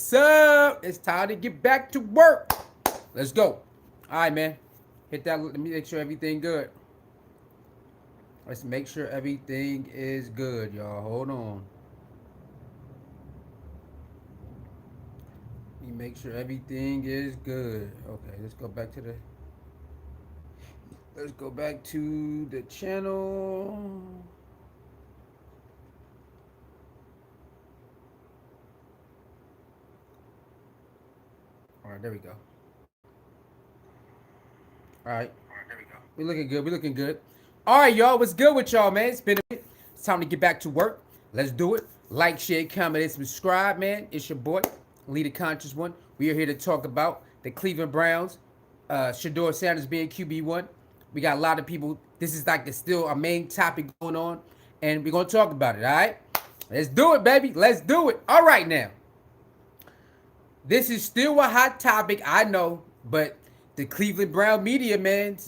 What's up? It's time to get back to work. Let's go. All right, man. Hit that. Let me make sure everything good. Let's make sure everything is good, y'all. Hold on. Let me make sure everything is good. Okay, let's go back to the. Let's go back to the channel. All right, there we go. All right. We looking good. We looking good. All right, y'all. What's good with y'all, man? It's been a minute. It's time to get back to work. Let's do it. Like, share, comment, and subscribe, man. It's your boy, Leader Conscious One. We are here to talk about the Cleveland Browns. Shador Sanders being QB1. We got a lot of people. This is like still our main topic going on, and we're gonna talk about it. All right. Let's do it, baby. Let's do it. All right, now. This is still a hot topic, I know, but the Cleveland Brown media, man,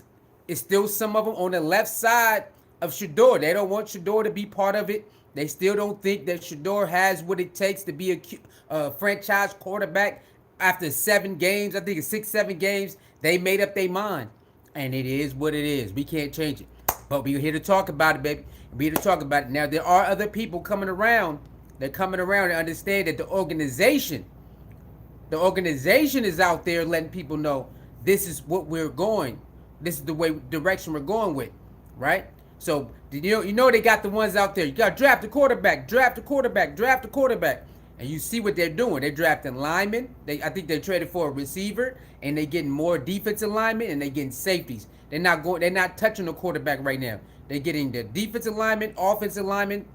is still some of them on the left side of Shedeur. They don't want Shedeur to be part of it. They still don't think that Shedeur has what it takes to be a franchise quarterback. After 7 games, I think it's 6, 7 games, they made up their mind. And it is what it is. We can't change it. But we're here to talk about it, baby. We're here to talk about it. Now, there are other people coming around. They're coming around and understand that the organization is out there letting people know this is what we're going. This is the direction we're going with, right? So you know they got the ones out there. You got to draft a quarterback, draft a quarterback, draft a quarterback, and you see what they're doing. They're drafting linemen. I think they traded for a receiver, and they're getting more defensive linemen, and they're getting safeties. They're not touching the quarterback right now. They're getting the defensive lineman, offensive lineman.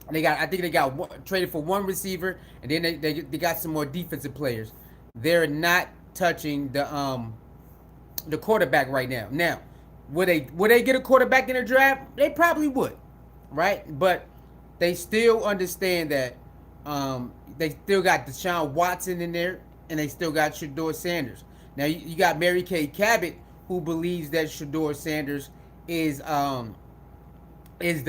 I think they got traded for one receiver, and then they got some more defensive players. They're not touching the quarterback right now. Now, would they get a quarterback in the draft? They probably would, right? But they still understand that they still got Deshaun Watson in there, and they still got Shador Sanders. Now you got Mary Kay Cabot, who believes that Shador Sanders is the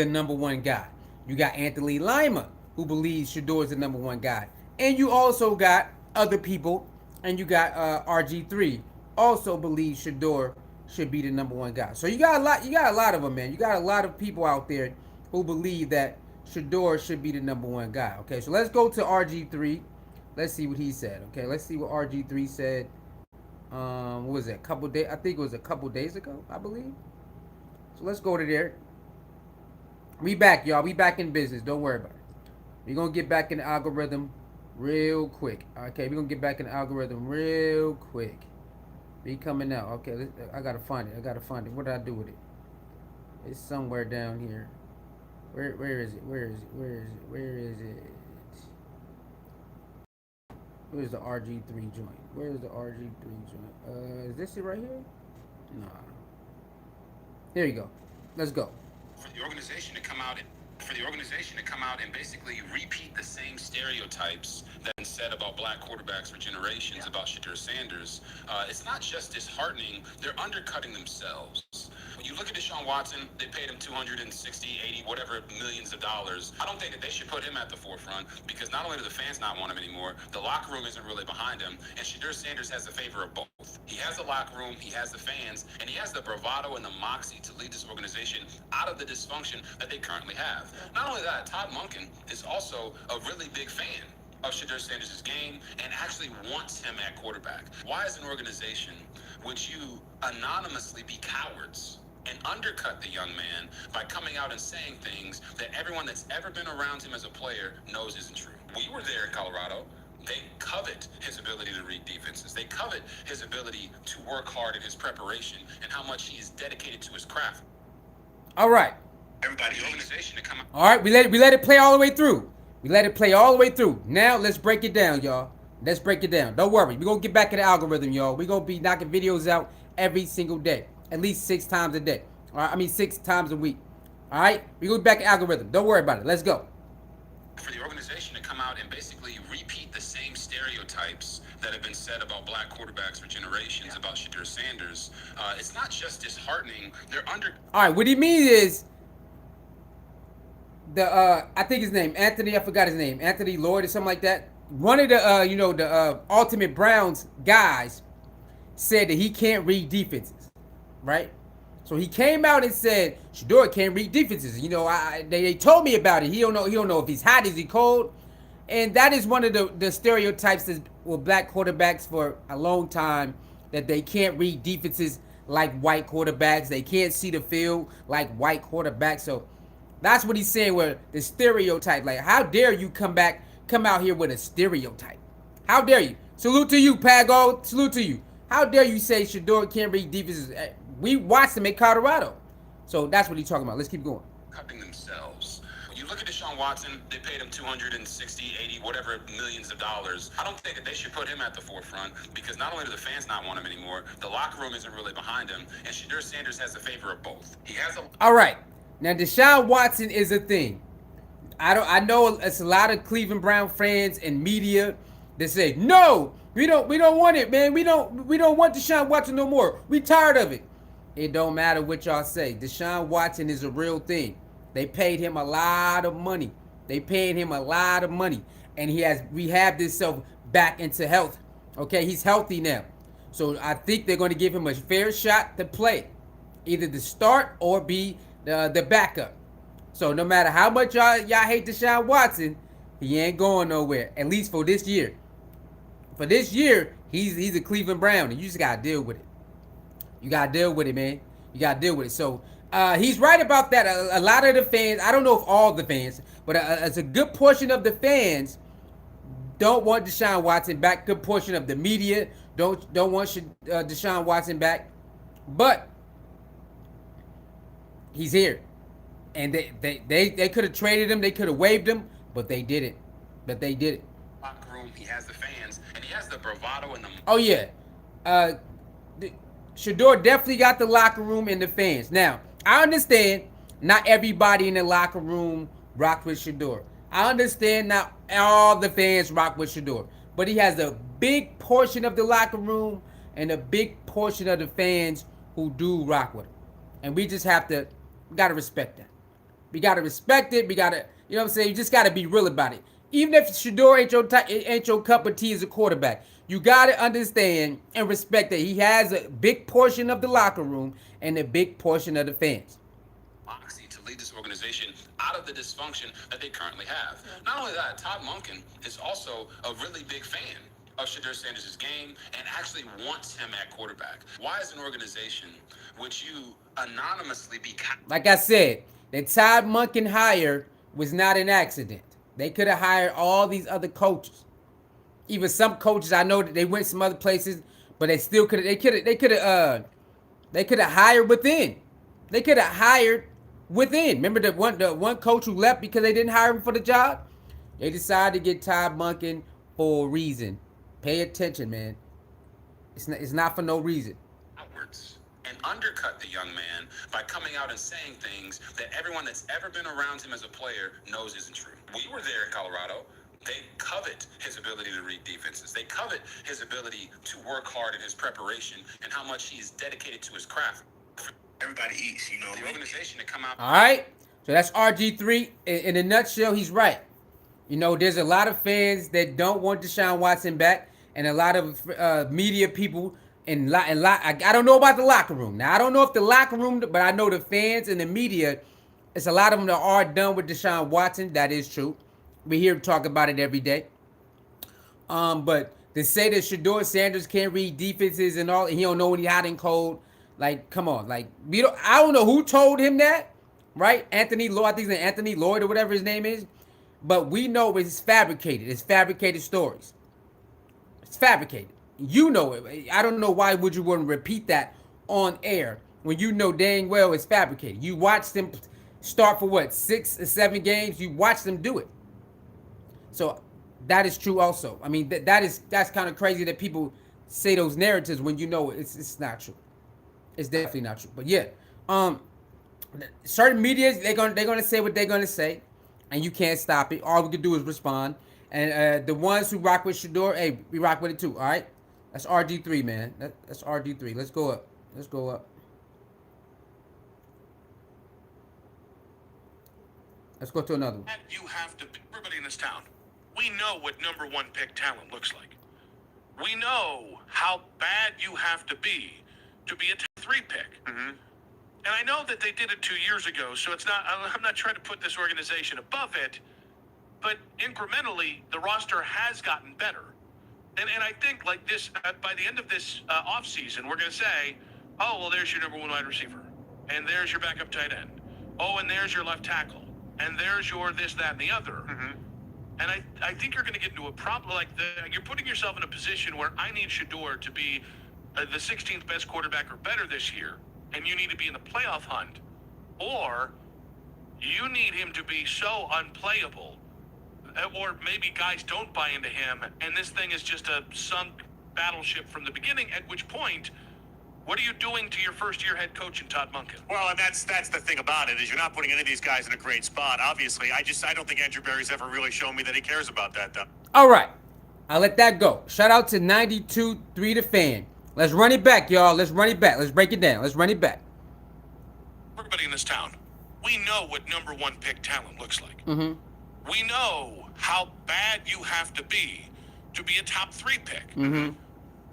number one guy. You got Anthony Lima, who believes Shedeur is the number one guy. And you also got other people, and you got RG3 also believes Shedeur should be the number one guy. So you got a lot of them, man. You got a lot of people out there who believe that Shedeur should be the number one guy. Okay, so let's go to RG3. Let's see what he said. Okay, let's see what RG3 said. What was it? I think it was a couple days ago, I believe. So let's go to there. We back, y'all. We back in business. Don't worry about it. We're going to get back in the algorithm real quick. Okay, we're going to get back in the algorithm real quick. Be coming out. Okay, I got to find it. What did I do with it? It's somewhere down here. Where is it? Where's the RG3 joint? Where's the RG3 joint? Is this it right here? Nah. There you go. Let's go. For the organization to come out and basically repeat the same stereotypes that been said about black quarterbacks for generations about Shador Sanders, it's not just disheartening, they're undercutting themselves. When you look at Deshaun Watson, they paid him 260, 80, whatever millions of dollars. I don't think that they should put him at the forefront because not only do the fans not want him anymore, the locker room isn't really behind him, and Shador Sanders has the favor of both. He has the locker room, he has the fans, and he has the bravado and the moxie to lead this organization out of the dysfunction that they currently have. Not only that, Todd Monken is also a really big fan of Shedeur Sanders' game and actually wants him at quarterback. Why, as an organization, would you anonymously be cowards and undercut the young man by coming out and saying things that everyone that's ever been around him as a player knows isn't true? We were there in Colorado. They covet his ability to read defenses. They covet his ability to work hard in his preparation and how much he is dedicated to his craft. All right. Everybody, the organization to come out. All right, we let it play all the way through. Now let's break it down, y'all. Let's break it down. Don't worry. We're going to get back in the algorithm, y'all. We're going to be knocking videos out every single day. At least 6 times a day. All right, 6 times a week. All right? We're going to be back in the algorithm. Don't worry about it. Let's go. For the organization to come out and basically repeat the same stereotypes that have been said about black quarterbacks for generations about Shador Sanders, it's not just disheartening. All right, what he means is I think his name, Anthony, I forgot his name, Anthony Lloyd or something like that. one of the Ultimate Browns guys said that he can't read defenses, right? So he came out and said Shedeur can't read defenses. They told me about it. He don't know if he's hot, is he cold, and that is one of the stereotypes that with black quarterbacks for a long time, that they can't read defenses like white quarterbacks. They can't see the field like white quarterbacks. So that's what he's saying. Where the stereotype, like, how dare you come out here with a stereotype? How dare you? Salute to you, Pago. Salute to you. How dare you say Shador can't read defenses? We watched him in Colorado. So that's what he's talking about. Let's keep going. Cupping themselves. When you look at Deshaun Watson, they paid him 260, 80, whatever millions of dollars. I don't think that they should put him at the forefront, because not only do the fans not want him anymore, the locker room isn't really behind him, and Shador Sanders has the favor of both. He has a... All right. Now, Deshaun Watson is a thing. I know it's a lot of Cleveland Brown fans and media that say, no, we don't want it, man. We don't want Deshaun Watson no more. We tired of it. It don't matter what y'all say. Deshaun Watson is a real thing. They paid him a lot of money. And he has rehabbed himself back into health. Okay, he's healthy now. So I think they're going to give him a fair shot to play, either to start or be the backup. So no matter how much y'all hate Deshaun Watson, he ain't going nowhere. At least for this year. For this year, he's a Cleveland Brown, and you just gotta deal with it. You gotta deal with it, man. You gotta deal with it. So he's right about that. A lot of the fans, I don't know if all the fans, but it's a good portion of the fans don't want Deshaun Watson back. Good portion of the media don't want Deshaun Watson back. But he's here. And they could have traded him, they could have waived him, but they didn't. Locker room, he has the fans, and he has the bravado and the... Oh yeah, Shedeur definitely got the locker room and the fans. Now I understand not everybody in the locker room rock with Shedeur. I understand not all the fans rock with Shedeur, but he has a big portion of the locker room and a big portion of the fans who do rock with him, and we gotta respect that. We gotta respect it. We gotta, you know what I'm saying? You just gotta be real about it. Even if Shedeur ain't your cup of tea as a quarterback, you gotta understand and respect that he has a big portion of the locker room and a big portion of the fans. Moxie to lead this organization out of the dysfunction that they currently have. Not only that, Todd Monken is also a really big fan of Shedeur Sanders' game and actually wants him at quarterback. Why, as an organization, would you anonymously be... Like I said, the Todd Monken hire was not an accident. They could have hired all these other coaches. Even some coaches, I know that they went some other places, but they still could have. They could have hired within. They could have hired within. Remember the one coach who left because they didn't hire him for the job? They decided to get Todd Monken for a reason. Pay attention, man. It's not for no reason. Outwards and undercut the young man by coming out and saying things that everyone that's ever been around him as a player knows isn't true. We were there in Colorado. They covet his ability to read defenses. They covet his ability to work hard in his preparation and how much he's dedicated to his craft. Everybody eats, you know. The organization to come out. All right. So that's RG3. In a nutshell, he's right. You know, there's a lot of fans that don't want Deshaun Watson back, and a lot of media people. I don't know about the locker room. Now, I don't know if the locker room, but I know the fans and the media, it's a lot of them that are done with Deshaun Watson. That is true. We hear him talk about it every day. But to say that Shador Sanders can't read defenses and all, and he don't know when he's hot and cold, like, come on. Like, I don't know who told him that, right? Anthony Lloyd, I think it's Anthony Lloyd or whatever his name is. But we know it's fabricated. It's fabricated stories. It's fabricated. You know it. I don't know why would you want to repeat that on air when you know dang well it's fabricated. You watch them start for what, 6 or 7 games. You watch them do it. So that is true also. I mean, that's kind of crazy that people say those narratives when you know it's not true. It's definitely not true. But yeah, certain media they're gonna say what they're gonna say, and you can't stop it. All we can do is respond. And the ones who rock with Shedeur, hey, we rock with it too. All right, that's RG3, man. That's RG3. Let's go up. Let's go up. Let's go to another one. You have to, everybody in this town, We know what number one pick talent looks like. We know how bad you have to be a top 3 pick. Mm-hmm. And I know that they did it 2 years ago, so I'm not trying to put this organization above it, but incrementally, the roster has gotten better. And I think like this, by the end of this offseason, we're going to say, oh, well, there's your number one wide receiver. And there's your backup tight end. Oh, and there's your left tackle. And there's your this, that, and the other. Mm-hmm. And I think you're going to get into a problem you're putting yourself in a position where I need Shedeur to be the 16th best quarterback or better this year, and you need to be in the playoff hunt, or you need him to be so unplayable, or maybe guys don't buy into him, and this thing is just a sunk battleship from the beginning, at which point, what are you doing to your first-year head coach in Todd Monken? Well, and that's the thing about it, is you're not putting any of these guys in a great spot. Obviously, I don't think Andrew Berry's ever really shown me that he cares about that, though. All right. I'll let that go. Shout out to 92.3 The Fan. Let's run it back, y'all. Let's run it back. Let's break it down. Let's run it back. Everybody in this town, we know what number one pick talent looks like. Mm-hmm. We know how bad you have to be a top 3 pick. Mm-hmm.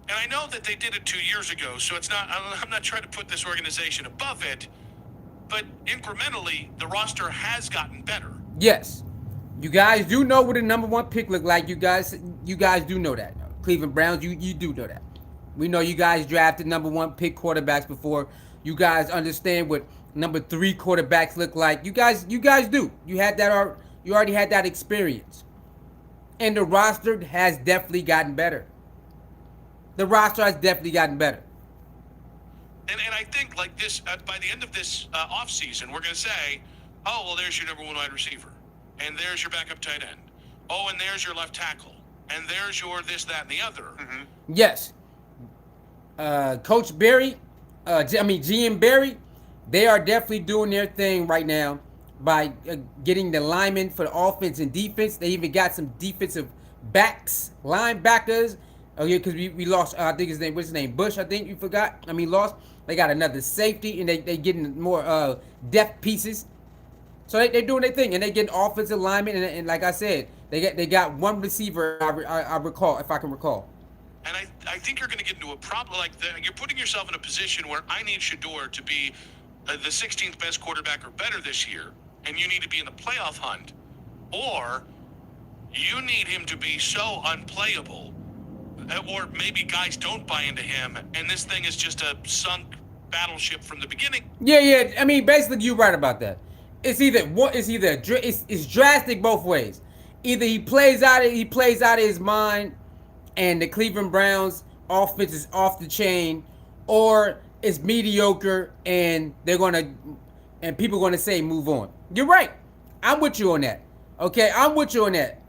And I know that they did it 2 years ago, so I'm not trying to put this organization above it, but incrementally, the roster has gotten better. Yes. You guys do know what the number one pick look like. You guys do know that. Cleveland Browns, you do know that. We know you guys drafted number one pick quarterbacks before. You guys understand what number 3 quarterbacks look like. You guys do. You already had that experience. And the roster has definitely gotten better. The roster has definitely gotten better. And I think like this, by the end of this offseason, we're going to say, oh, well, there's your number one wide receiver. And there's your backup tight end. Oh, and there's your left tackle. And there's your this, that, and the other. Mm-hmm. Yes. Coach Berry, GM Berry, they are definitely doing their thing right now by getting the linemen for the offense and defense. They even got some defensive backs, linebackers. Oh yeah, because we lost. I think what's his name? Bush. I think you forgot. Lost. They got another safety, and they getting more depth pieces. So they doing their thing, and they getting offensive linemen, and like I said, they got one receiver. I recall, if I can recall. And I think you're going to get into a problem you're putting yourself in a position where I need Shedeur to be the 16th best quarterback or better this year, and you need to be in the playoff hunt, or you need him to be so unplayable, or maybe guys don't buy into him, and this thing is just a sunk battleship from the beginning. Yeah. Basically, you're right about that. It's drastic both ways. Either he plays out of his mind, and the Cleveland Browns offense is off the chain, or it's mediocre, and people are gonna say move on. You're right. I'm with you on that. Okay, I'm with you on that.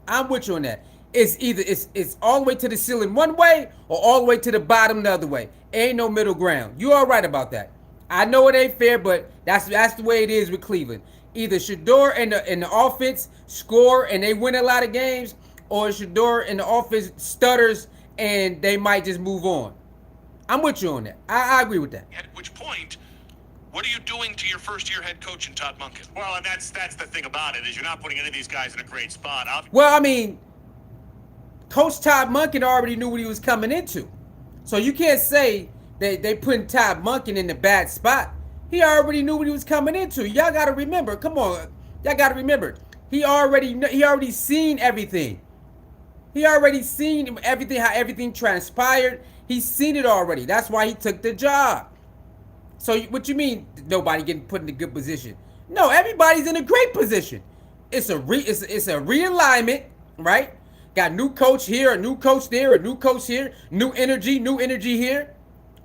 It's either it's all the way to the ceiling one way, or all the way to the bottom the other way. Ain't no middle ground. You all right about that? I know it ain't fair, but that's the way it is with Cleveland. Either Shedeur and the offense score and they win a lot of games, or Shedeur and the offense stutters and they might just move on. I'm with you on that. I agree with that. At which point, what are you doing to your first-year head coach in Todd Monken? Well, and that's the thing about it, is you're not putting any of these guys in a great spot. Well, Coach Todd Monken already knew what he was coming into. So you can't say they putting Todd Monken in the bad spot. He already knew what he was coming into. Y'all got to remember. Come on. Y'all got to remember. He already seen everything. He already seen everything, how everything transpired. He's seen it already. That's why he took the job. So what you mean nobody getting put in a good position? No, everybody's in a great position. It's a realignment, right? Got new coach here, a new coach there, a new coach here, new energy here.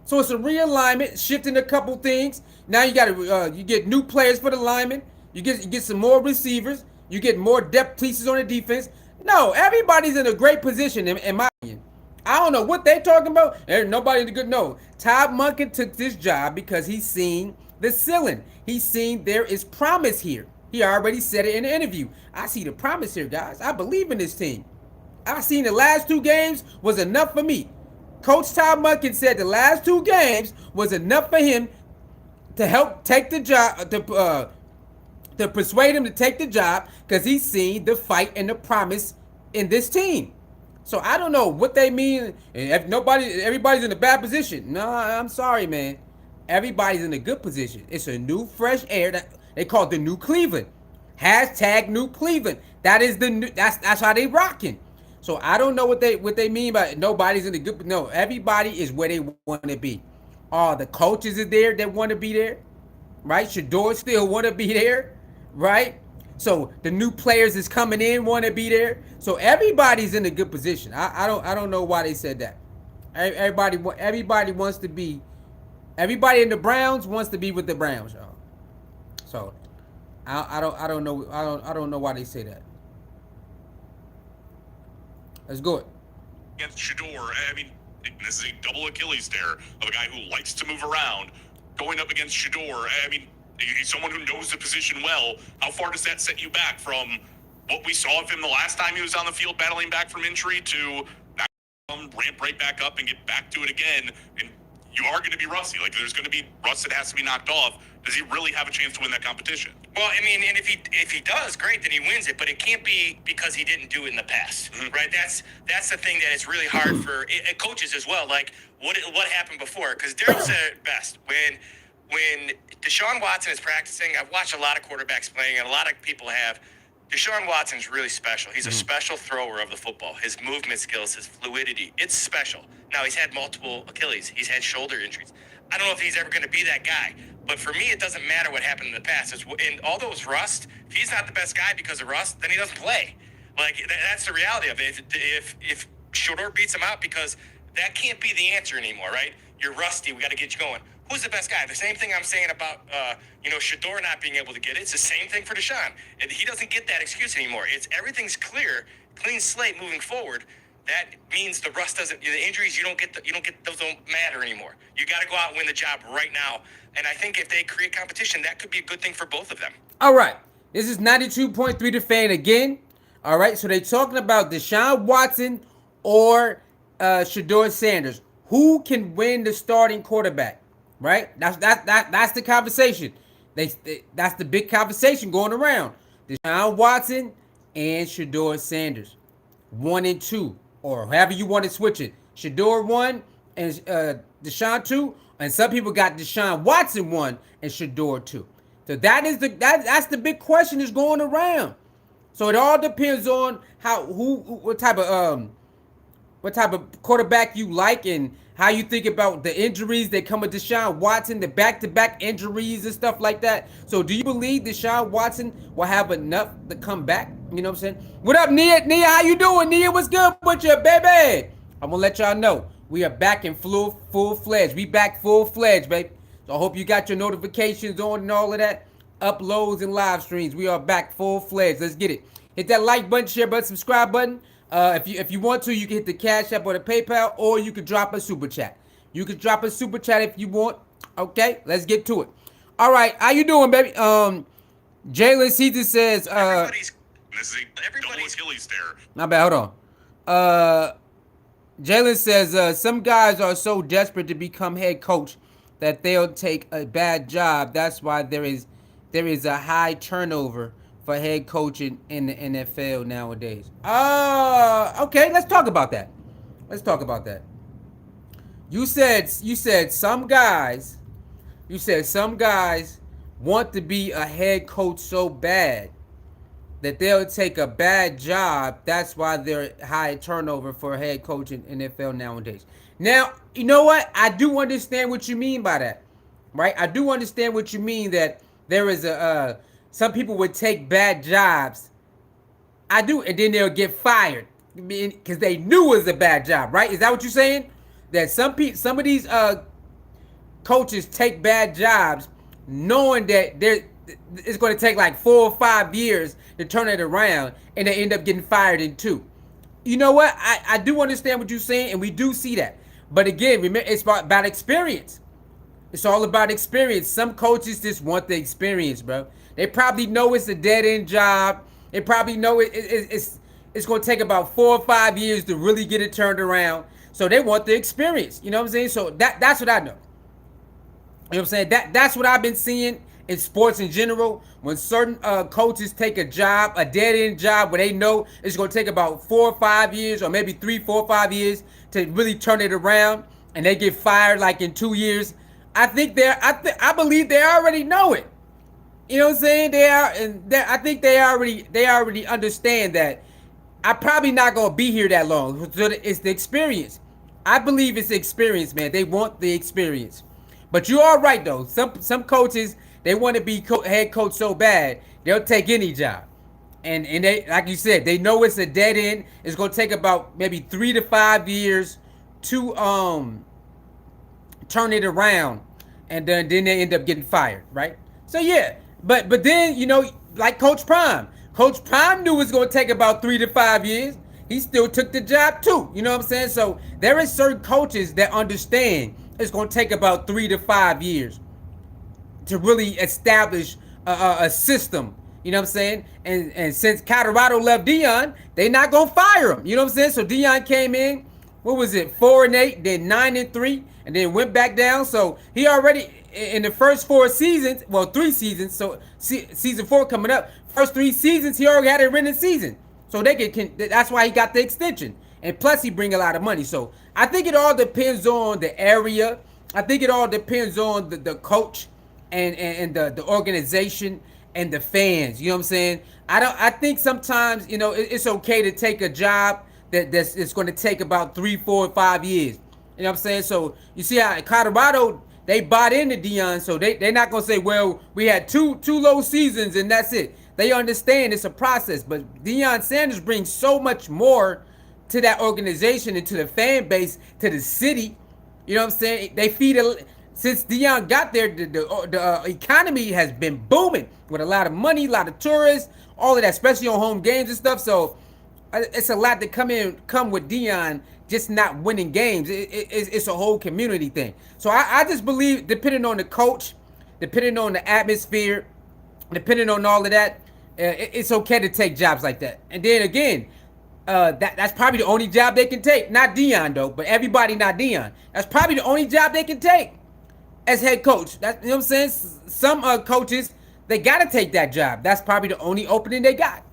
So it's a realignment, shifting a couple things. Now you got you get new players for the linemen. You get some more receivers. You get more depth pieces on the defense. No, everybody's in a great position in my opinion. I don't know what they talking about. There's nobody in the good. No, Todd Monken took this job because he's seen the ceiling. He's seen there is promise here. He already said it in the interview. I see the promise here, guys. I believe in this team. I seen the last 2 games was enough for me. Coach Todd Monken said the last 2 games was enough for him to help take the job, to persuade him to take the job, because he's seen the fight and the promise in this team. So I don't know what they mean. And if everybody's in a bad position. No, I'm sorry, man. Everybody's in a good position. It's a new fresh air that they call it the new Cleveland. Hashtag new Cleveland. That is the new. That's how they rocking. So I don't know what they mean by nobody's in a good. No, everybody is where they want to be. All the coaches are there that want to be there, right? Shedeur still want to be there, right? So the new players is coming in want to be there. So everybody's in a good position. I don't know why they said that. Everybody wants to be. Everybody in the Browns wants to be with the Browns, y'all. So I don't know why they say that. Let's go. Against Shedeur, I mean, this is a double Achilles tear of a guy who likes to move around. Going up against Shedeur, I mean, he's someone who knows the position well. How far does that set you back from what we saw of him the last time he was on the field battling back from injury to ramp right back up and get back to it again? And you are going to be rusty. Like, there's going to be rust that has to be knocked off. Does he really have a chance to win that competition? Well, I mean, and if he does, great, then he wins it. But it can't be because he didn't do it in the past, right? That's the thing that is really hard for coaches as well. Like, what happened before? Because Daryl said it best when Deshaun Watson is practicing. I've watched a lot of quarterbacks playing, and a lot of people have. Deshaun Watson's really special. He's a special thrower of the football. His movement skills, his fluidity, it's special. Now, he's had multiple Achilles. He's had shoulder injuries. I don't know if he's ever going to be that guy. But for me, it doesn't matter what happened in the past. And all those rust, if he's not the best guy because of rust, then he doesn't play. Like, that's the reality of it. If Shedeur beats him out, because that can't be the answer anymore, right? You're rusty. We got to get you going. Who's the best guy? The same thing I'm saying about, Shedeur not being able to get it. It's the same thing for Deshaun. And he doesn't get that excuse anymore. Everything's clear, clean slate moving forward. That means the rust doesn't, the injuries, those don't matter anymore. You got to go out and win the job right now. And I think if they create competition, that could be a good thing for both of them. All right. This is 92.3 The Fan again. All right. So they're talking about Deshaun Watson or Shador Sanders. Who can win the starting quarterback? Right? That's the conversation. That's the big conversation going around. Deshaun Watson and Shador Sanders. 1 and 2. Or however you want to switch it. Shedeur 1 and Deshaun 2. And some people got Deshaun Watson 1 and Shedeur 2. So that's the big question that's going around. So it all depends on what type of quarterback you like and how you think about the injuries that come with Deshaun Watson, the back-to-back injuries and stuff like that. So do you believe Deshaun Watson will have enough to come back? You know what I'm saying? What up, Nia? Nia, how you doing? Nia, what's good with you, baby? I'm going to let y'all know. We are back in full-fledged. We back full-fledged, baby. So I hope you got your notifications on and all of that. Uploads and live streams. We are back full-fledged. Let's get it. Hit that like button, share button, subscribe button. If you want to, you can hit the Cash App or the PayPal, or you could drop a super chat. You could drop a super chat if you want. Okay, let's get to it. All right, how you doing, baby? Jalen Caesar says. This is a double Achilles tear. My bad. Hold on. Jalen says some guys are so desperate to become head coach that they'll take a bad job. That's why there is a high turnover for head coaching in the NFL nowadays. Okay, let's talk about that. You said some guys want to be a head coach so bad that they'll take a bad job. That's why they're high turnover for head coach in NFL nowadays. Now, you know what? I do understand what you mean by that, right? I do understand what you mean that there is some people would take bad jobs. I do, and then they'll get fired because they knew it was a bad job, right? Is that what you're saying? That some of these coaches take bad jobs knowing that it's going to take like 4 or 5 years to turn it around, and they end up getting fired in 2. You know what? I do understand what you're saying, and we do see that. But again, remember, it's about experience. It's all about experience. Some coaches just want the experience, bro. They probably know it's a dead-end job. They probably know it's going to take about 4 or 5 years to really get it turned around. So they want the experience. You know what I'm saying? So that's what I know. You know what I'm saying? That's what I've been seeing in sports in general, when certain coaches take a job, a dead-end job, where they know it's going to take about 4 or 5 years, or maybe 3, 4, 5 years to really turn it around, and they get fired like in 2 years. I believe they already know it. You know what I'm saying? I think they already understand that I'm probably not gonna be here that long. So it's the experience. I believe it's the experience, man. They want the experience. But you are right though. Some coaches, they want to be head coach so bad they'll take any job. And they, like you said, they know it's a dead end. It's gonna take about maybe 3 to 5 years to turn it around, and then they end up getting fired, right? So yeah, but then, you know, like Coach Prime knew it was going to take about 3 to 5 years. He still took the job too. You know what I'm saying? So there is certain coaches that understand it's going to take about 3 to 5 years to really establish a system. You know what I'm saying? And since Colorado left Deion, they not going to fire him. You know what I'm saying? So Deion came in, what was it, 4-8, then 9-3, and then went back down. So he already, in the first 4 seasons, well, 3 seasons, so season 4 coming up, first 3 seasons, he already had a winning season. So that's why he got the extension. And plus, he bring a lot of money. So I think it all depends on the area. I think it all depends on the coach and the organization and the fans. You know what I'm saying? I think sometimes, you know, it's okay to take a job that's going to take about 3, 4, 5 years. You know what I'm saying? So you see how Colorado, they bought into Deion, so they're not going to say, well, we had two low seasons and that's it. They understand it's a process. But Deion Sanders brings so much more to that organization and to the fan base, to the city. You know what I'm saying? They feed since Deion got there, the economy has been booming with a lot of money, a lot of tourists, all of that, especially on home games and stuff. So it's a lot to come with Deion just not winning games. It's a whole community thing. So I just believe, depending on the coach, depending on the atmosphere, depending on all of that, it's okay to take jobs like that. And then again, that's probably the only job they can take. Not Deion though, but everybody not Deion. That's probably the only job they can take as head coach. You know what I'm saying? Some coaches, they gotta take that job. That's probably the only opening they got.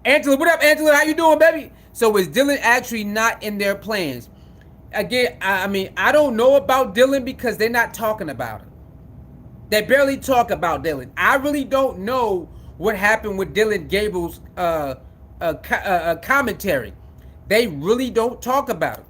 Angela, what up, Angela? How you doing, baby? So is Dillon actually not in their plans? Again, I mean, I don't know about Dillon because they're not talking about him. They barely talk about Dillon. I really don't know what happened with Dillon Gabriel's commentary. They really don't talk about it.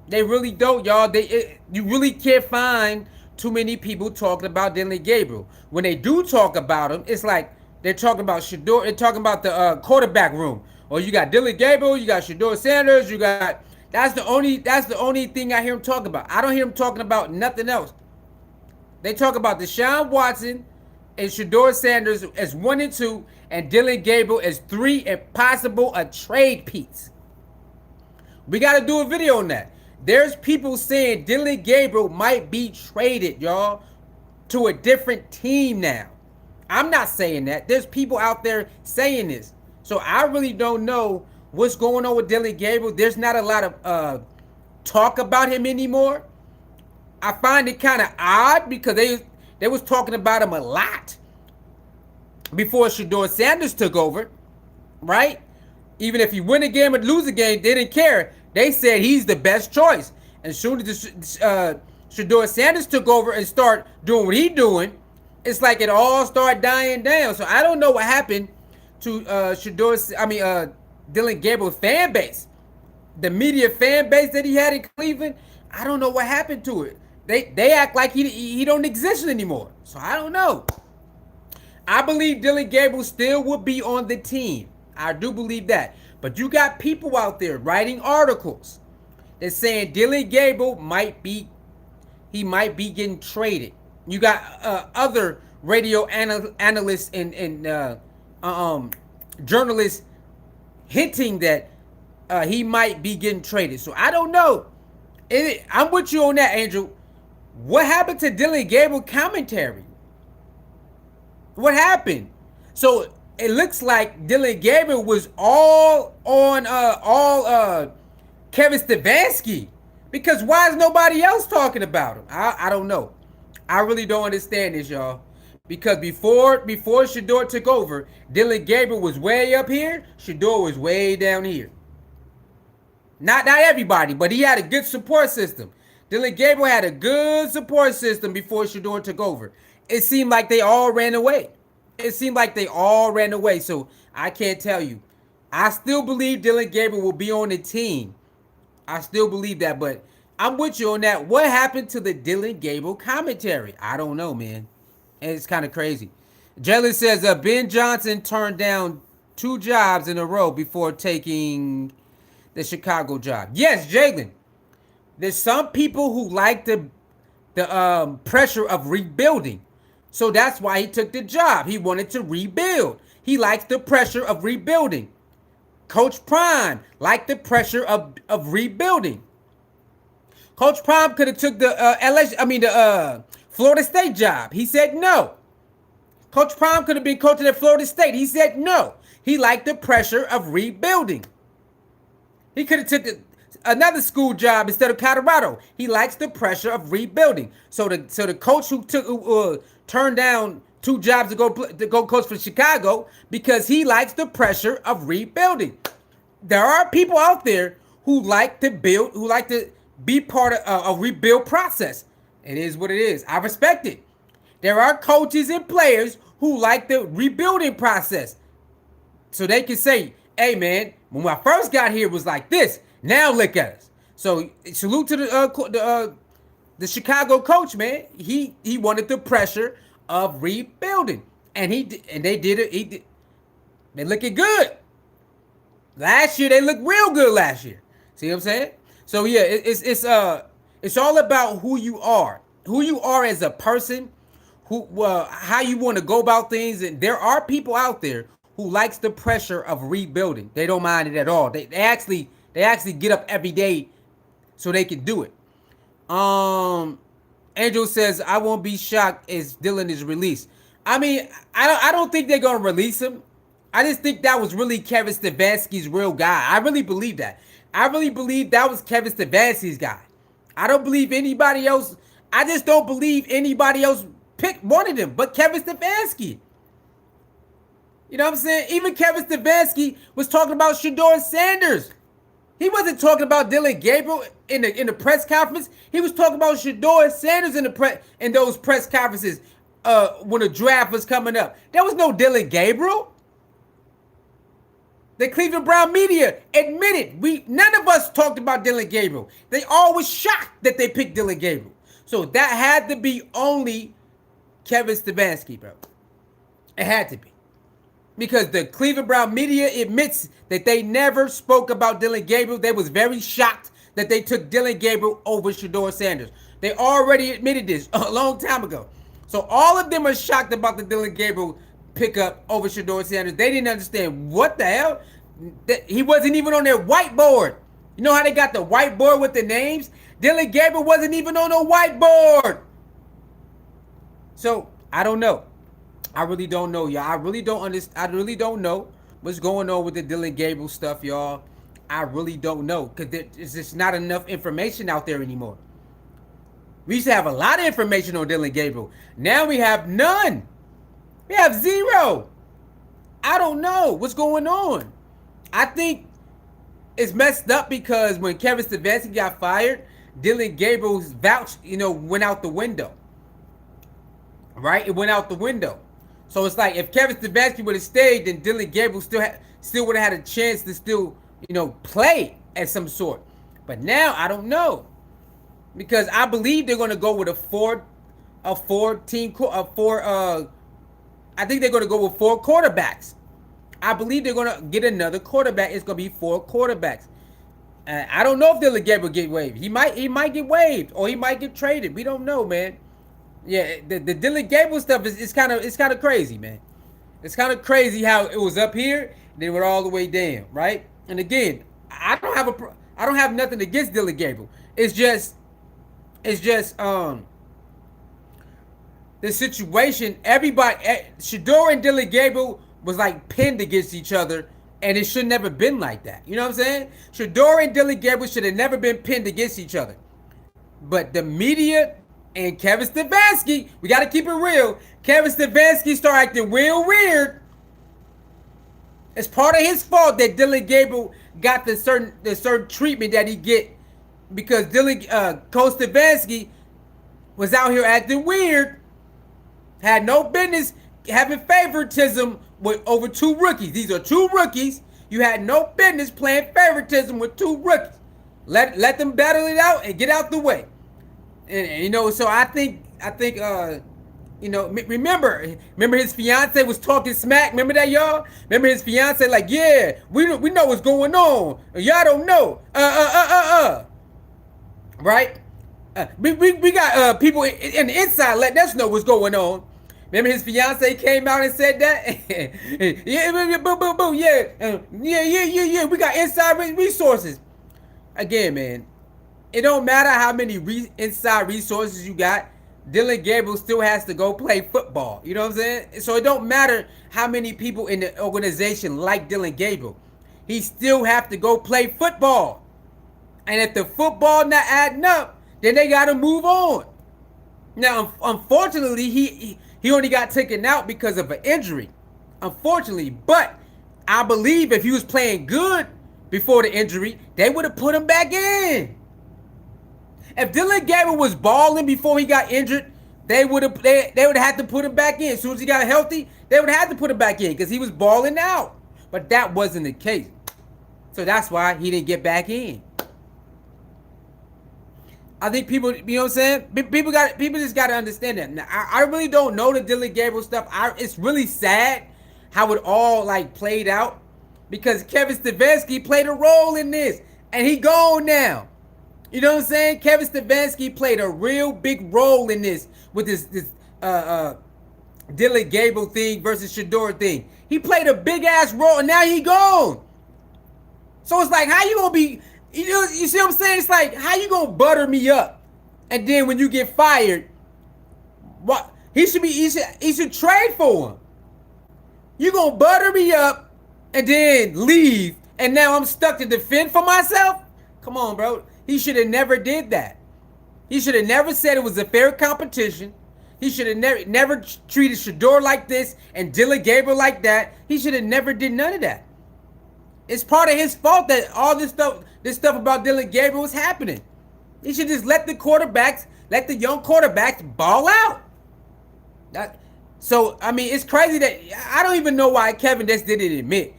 They really don't, y'all. You really can't find too many people talking about Dillon Gabriel. When they do talk about him, it's like they're talking about Shedeur. They're talking about the quarterback room. Or you got Dillon Gabriel, you got Shador Sanders, you got. That's the only thing I hear him talk about. I don't hear him talking about nothing else. They talk about Deshaun Watson and Shador Sanders as 1 and 2, and Dillon Gabriel as 3, and possible a trade piece. We got to do a video on that. There's people saying Dillon Gabriel might be traded, y'all, to a different team now. I'm not saying that. There's people out there saying this. So I really don't know what's going on with Dillon Gabriel. There's not a lot of talk about him anymore. I find it kind of odd because they was talking about him a lot before Shador Sanders took over, right? Even if he win a game or lose a game, they didn't care. They said he's the best choice. And as soon as Shador Sanders took over and start doing what he's doing, it's like it all started dying down. So I don't know what happened to Dillon Gabriel's fan base. The media fan base that he had in Cleveland, I don't know what happened to it. They act like he don't exist anymore. So I don't know. I believe Dillon Gabriel still will be on the team. I do believe that. But you got people out there writing articles that's saying Dillon Gabriel might be getting traded. You got other radio analysts and journalists hinting that he might be getting traded. So I don't know. I'm with you on that, Angel. What happened to Dillon Gabriel commentary? What happened? So it looks like Dillon Gabriel was all on Kevin Stefanski, because why is nobody else talking about him? I don't know. I really don't understand this, y'all. Because before Shedeur took over, Dillon Gabriel was way up here. Shedeur was way down here. Not everybody, but he had a good support system. Dillon Gabriel had a good support system before Shedeur took over. It seemed like they all ran away. So I can't tell you. I still believe Dillon Gabriel will be on the team. I still believe that, but I'm with you on that. What happened to the Dillon Gabriel commentary? I don't know, man. And it's kind of crazy. Jalen says Ben Johnson turned down 2 jobs in a row before taking the Chicago job. Yes, Jalen. There's some people who like the pressure of rebuilding. So that's why he took the job. He wanted to rebuild. He likes the pressure of rebuilding. Coach Prime liked the pressure of rebuilding. Coach Prime could have took the Florida State job. He said no. Coach Prime could have been coaching at Florida State. He said no. He liked the pressure of rebuilding. He could have took another school job instead of Colorado. He likes the pressure of rebuilding. So the coach who turned down 2 jobs to go coach for Chicago because he likes the pressure of rebuilding. There are people out there who like to build, who like to be part of a rebuild process. It is what it is. I respect it. There are coaches and players who like the rebuilding process. So they can say, hey man, when I first got here it was like this. Now look at us. So salute to the Chicago coach, man. He wanted the pressure of rebuilding. And they did it. They looking good. Last year they looked real good last year. See what I'm saying? So yeah, it's all about who you are as a person, how you want to go about things. And there are people out there who likes the pressure of rebuilding. They don't mind it at all. They actually get up every day so they can do it. Angel says, I won't be shocked if Dillon is released. I mean, I don't think they're gonna release him. I just think that was really Kevin Stefanski's real guy. I really believe that. I really believe that was Kevin Stefanski's guy. I don't believe anybody else. I just don't believe anybody else wanted him but Kevin Stefanski. You know what I'm saying? Even Kevin Stefanski was talking about Shador Sanders. He wasn't talking about Dillon Gabriel in the press conference. He was talking about Shador Sanders in those press conferences when the draft was coming up. There was no Dillon Gabriel. The Cleveland Brown media admitted none of us talked about Dillon Gabriel. They all was shocked that they picked Dillon Gabriel. So that had to be only Kevin Stefanski, bro. It had to be. Because the Cleveland Brown media admits that they never spoke about Dillon Gabriel. They was very shocked that they took Dillon Gabriel over Shador Sanders. They already admitted this a long time ago. So all of them are shocked about the Dillon Gabriel pickup over Shador Sanders. They didn't understand what the hell. He wasn't even on their whiteboard. You know how they got the whiteboard with the names? Dillon Gabriel wasn't even on the whiteboard. So I don't know. I really don't know, y'all. I really don't understand. I really don't know what's going on with the Dillon Gabriel stuff, y'all. I really don't know because there's just not enough information out there anymore. We used to have a lot of information on Dillon Gabriel. Now we have none. We have 0. I don't know what's going on. I think it's messed up because when Kevin Stefanski got fired, Dillon Gabriel's vouch, went out the window. Right? It went out the window. So it's like if Kevin Stefanski would have stayed, then Dillon Gabriel still would have had a chance to still, play at some sort. But now I don't know. Because I believe they're gonna go with I think they're gonna go with 4 quarterbacks. I believe they're gonna get another quarterback. It's gonna be 4 quarterbacks. I don't know if Dillon Gabriel get waived. He might get waived or he might get traded. We don't know, man. Yeah, the Dillon Gabriel stuff is kind of crazy, man. It's kind of crazy how it was up here, then went all the way down, right? And again, I don't have nothing against Dillon Gabriel. It's just the situation. Shedeur and Dillon Gabriel was like pinned against each other, and it should never been like that. You know what I'm saying? Shedeur and Dillon Gabriel should have never been pinned against each other. But the media And Kevin Stefanski, we got to keep it real. Kevin Stefanski started acting real weird. It's part of his fault that Dillon Gabriel got the certain treatment that he get, because Coach Stefanski was out here acting weird. Had no business having favoritism with over 2 rookies. These are 2 rookies. You had no business playing favoritism with 2 rookies. Let them battle it out and get out the way. And so I think remember his fiance was talking smack. Remember that, y'all? Remember his fiance like, yeah, we know what's going on. Y'all don't know. Right? We got people in the inside letting us know what's going on. Remember his fiance came out and said that? Yeah, boo, yeah. We got inside resources. Again, man, it don't matter how many inside resources you got. Dillon Gabriel still has to go play football. You know what I'm saying? So it don't matter how many people in the organization like Dillon Gabriel. He still have to go play football. And if the football not adding up, then they got to move on. Now, unfortunately, he only got taken out because of an injury. Unfortunately. But I believe if he was playing good before the injury, they would have put him back in. If Dillon Gabriel was balling before he got injured, they would have had to put him back in. As soon as he got healthy, they would have had to put him back in because he was balling out. But that wasn't the case. So that's why he didn't get back in. I think people, you know what I'm saying? People just got to understand that. Now, I really don't know the Dillon Gabriel stuff. It's really sad how it all played out, because Kevin Stefanski played a role in this, and he gone now. You know what I'm saying? Kevin Stefanski played a real big role in this with this Dillon Gabriel thing versus Shedeur thing. He played a big ass role, and now he gone. So it's like, how you gonna be? You see what I'm saying? It's like, how you gonna butter me up, and then when you get fired, what? He should trade for him. You gonna butter me up and then leave, and now I'm stuck to defend for myself? Come on, bro. He should have never did that. He should have never said it was a fair competition. He should have never treated Shedeur like this and Dillon Gabriel like that. He should have never did none of that. It's part of his fault that all this stuff about Dillon Gabriel was happening. He should just let the young quarterbacks ball out. So, I mean, it's crazy that I don't even know why Kevin just didn't admit.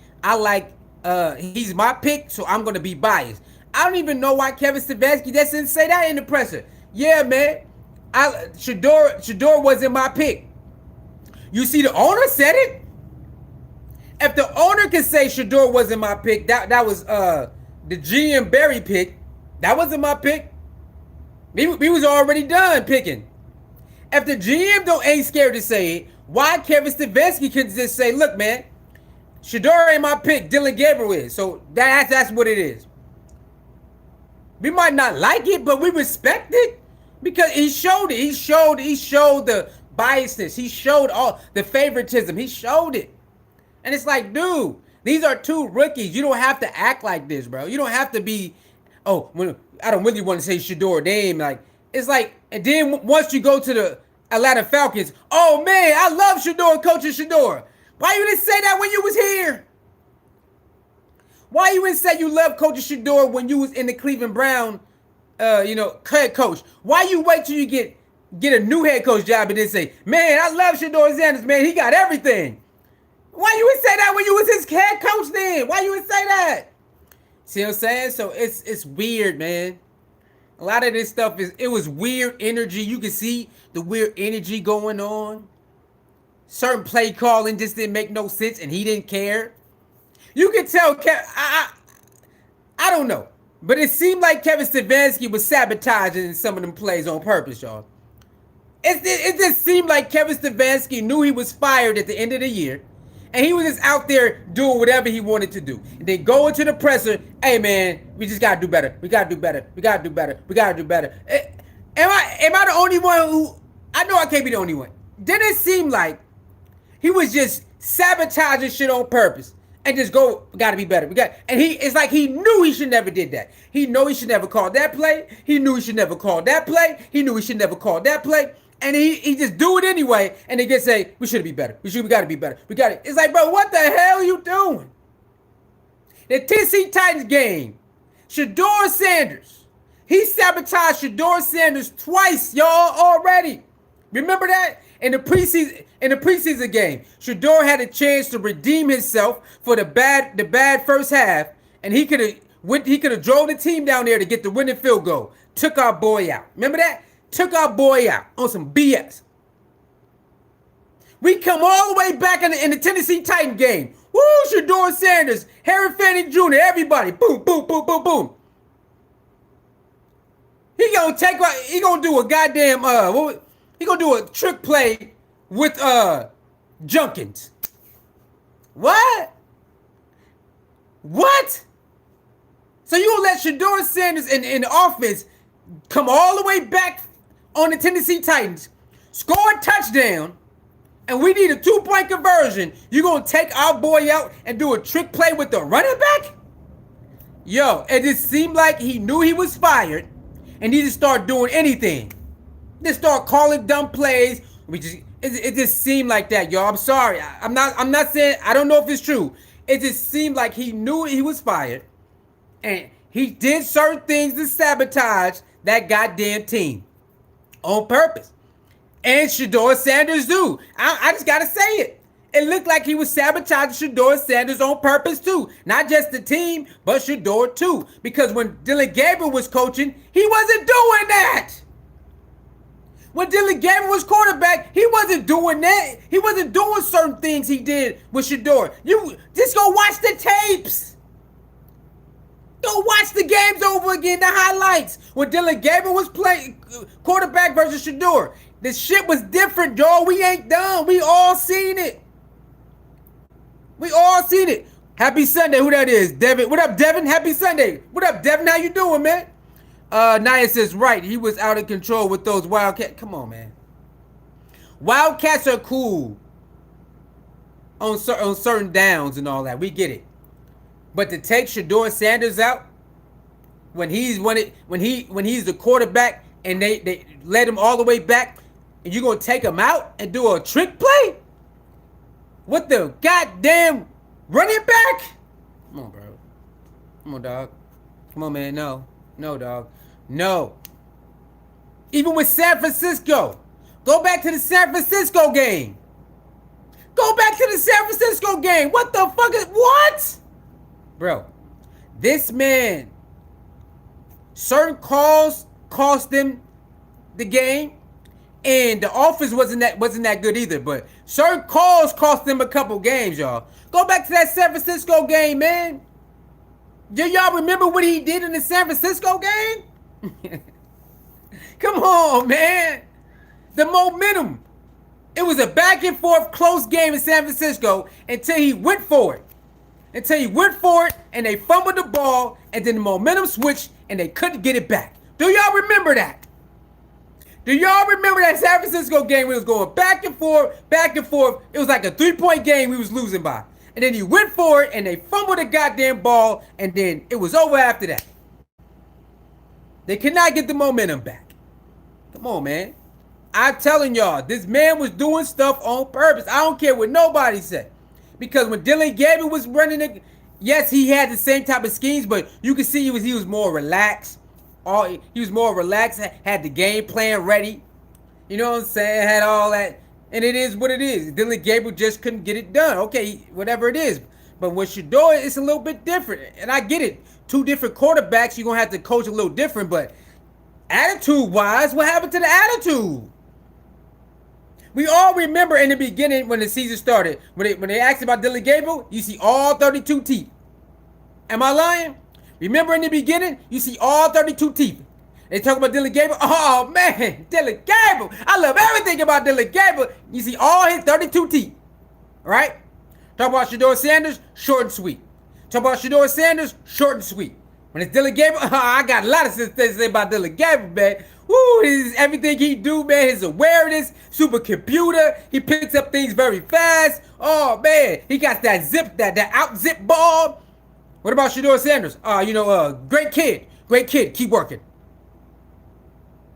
He's my pick, so I'm going to be biased. I don't even know why Kevin Stefanski just didn't say that in the presser. Yeah, man, Shedeur wasn't my pick. You see, the owner said it. If the owner can say Shedeur wasn't my pick, that was the GM Barry pick. That wasn't my pick. We was already done picking. If the GM ain't scared to say it, why Kevin Stefanski can just say, look, man, Shedeur ain't my pick, Dillon Gabriel is. So that's what it is. We might not like it, but we respect it because he showed it. He showed the biasness. He showed all the favoritism. He showed it. And it's like, dude, these are 2 rookies. You don't have to act like this, bro. You don't have to be, I don't really want to say Shedeur name. It's like, and then once you go to the Atlanta Falcons, oh man, I love Shedeur, coaching Shedeur. Why you didn't say that when you was here? Why you didn't say you love coaching Shedeur when you was in the Cleveland Brown, head coach? Why you wait till you get a new head coach job and then say, man, I love Shador Sanders, man, he got everything. Why you would say that when you was his head coach then? Why you would say that? See what I'm saying? So it's weird, man. A lot of this stuff it was weird energy. You can see the weird energy going on. Certain play calling just didn't make no sense, and he didn't care. You can tell, I don't know, but it seemed like Kevin Stefanski was sabotaging some of them plays on purpose, y'all. It just seemed like Kevin Stefanski knew he was fired at the end of the year, and he was just out there doing whatever he wanted to do. And then go into the presser, hey man, we just gotta do better. We gotta do better. We gotta do better. We gotta do better. Am I the only one who? I know I can't be the only one. Didn't it seem like he was just sabotaging shit on purpose? and just go, gotta be better. It's like he knew he should never did that. He knew he should never call that play. He knew he should never call that play. He knew he should never call that play. And he just do it anyway. And they just say, we should be better. We gotta be better. We gotta. It's like, bro, what the hell are you doing? The Tennessee Titans game, Shador Sanders. He sabotaged Shador Sanders twice, y'all, already. Remember that? In the preseason game, Shedeur had a chance to redeem himself for the bad first half, and he could have drove the team down there to get the winning field goal. Took our boy out. Remember that? Took our boy out on some BS. We come all the way back in the Tennessee Titan game. Woo, Shador Sanders, Harry Fanning Jr., everybody. Boom, boom, boom, boom, boom. He gonna do a goddamn he gonna do a trick play with Junkins. What? So you gonna let Shador Sanders in the offense come all the way back on the Tennessee Titans, score a touchdown, and we need a 2-point conversion. You gonna take our boy out and do a trick play with the running back? Yo, it just seemed like he knew he was fired and he just started doing anything. Just start calling dumb plays. It just seemed like that, y'all. I'm sorry. I'm not saying, I don't know if it's true. It just seemed like he knew he was fired and he did certain things to sabotage that goddamn team on purpose. And Shador Sanders do. I just gotta say it. It looked like he was sabotaging Shador Sanders on purpose too. Not just the team, but Shedeur too. Because when Dillon Gabriel was coaching, he wasn't doing that. When Dillon Gabriel was quarterback, he wasn't doing that. He wasn't doing certain things he did with Shedeur. You just go watch the tapes. Go watch the games over again, the highlights. When Dillon Gabriel was playing quarterback versus Shedeur. The shit was different, y'all. We ain't done. We all seen it. Happy Sunday. Who that is? Devin. What up, Devin? Happy Sunday. What up, Devin? How you doing, man? Naya says, right. He was out of control with those Wildcats. Come on, man. Wildcats are cool on certain downs and all that. We get it. But to take Shador Sanders out when he's the quarterback and they led him all the way back, and you're gonna take him out and do a trick play? What the goddamn running back? Come on, bro. Come on, dog. Come on, man. No, dog. No. Even with San Francisco. Go back to the San Francisco game. What the fuck is what? Bro, this man, certain calls cost them the game, and the offense wasn't that good either. But certain calls cost them a couple games, y'all. Go back to that San Francisco game, man. Do y'all remember what he did in the San Francisco game? Come on, man. The momentum. It was a back and forth close game in San Francisco until he went for it. And they fumbled the ball, and then the momentum switched, and they couldn't get it back. Do y'all remember that? San Francisco game? We was going back and forth. It was like a 3-point game we was losing by. And then he went for it, and they fumbled the goddamn ball, and then it was over after that. They could not get the momentum back. Come on, man. I'm telling y'all, this man was doing stuff on purpose. I don't care what nobody said. Because when Dillon Gabriel was running it, yes, he had the same type of schemes, but you could see he was more relaxed. He was more relaxed, had the game plan ready. You know what I'm saying? Had all that. And it is what it is. Dillon Gabriel just couldn't get it done. Okay, whatever it is. But with Shedeur, it's a little bit different. And I get it. 2 different quarterbacks, you're going to have to coach a little different. But attitude-wise, what happened to the attitude? We all remember in the beginning when the season started, when they asked about Dillon Gabriel, you see all 32 teeth. Am I lying? Remember in the beginning, you see all 32 teeth. They talk about Dillon Gabriel. Oh, man, Dillon Gabriel. I love everything about Dillon Gabriel. You see all his 32 teeth, right? Talk about Shador Sanders, short and sweet. Talk about Shador Sanders, short and sweet. When it's Dillon Gabriel, I got a lot of things to say about Dillon Gabriel, man. Woo, everything he do, man, his awareness, supercomputer, he picks up things very fast. Oh, man, he got that out zip ball. What about Shador Sanders? Great kid, keep working.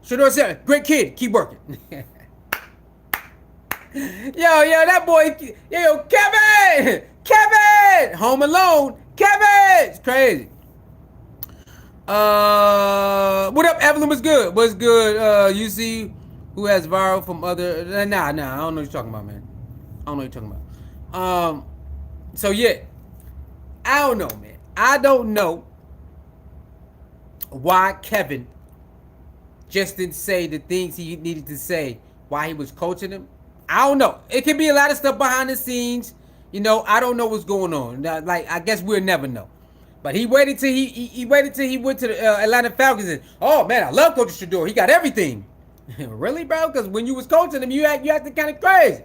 Shador Sanders, great kid, keep working. Yo, that boy, Kevin, Home Alone, Kevin, it's crazy. What up, Evelyn? What's good? What's good? You see who has viral from other? Nah, I don't know what you're talking about, man. I don't know what you're talking about. So yeah, I don't know, man. I don't know why Kevin just didn't say the things he needed to say while he was coaching him. I don't know. It could be a lot of stuff behind the scenes. I don't know what's going on. Like, I guess we'll never know. But he waited till he waited till he went to the Atlanta Falcons and, oh man, I love Coach Shedeur. He got everything. Really, bro? Because when you was coaching him, you acted kind of crazy.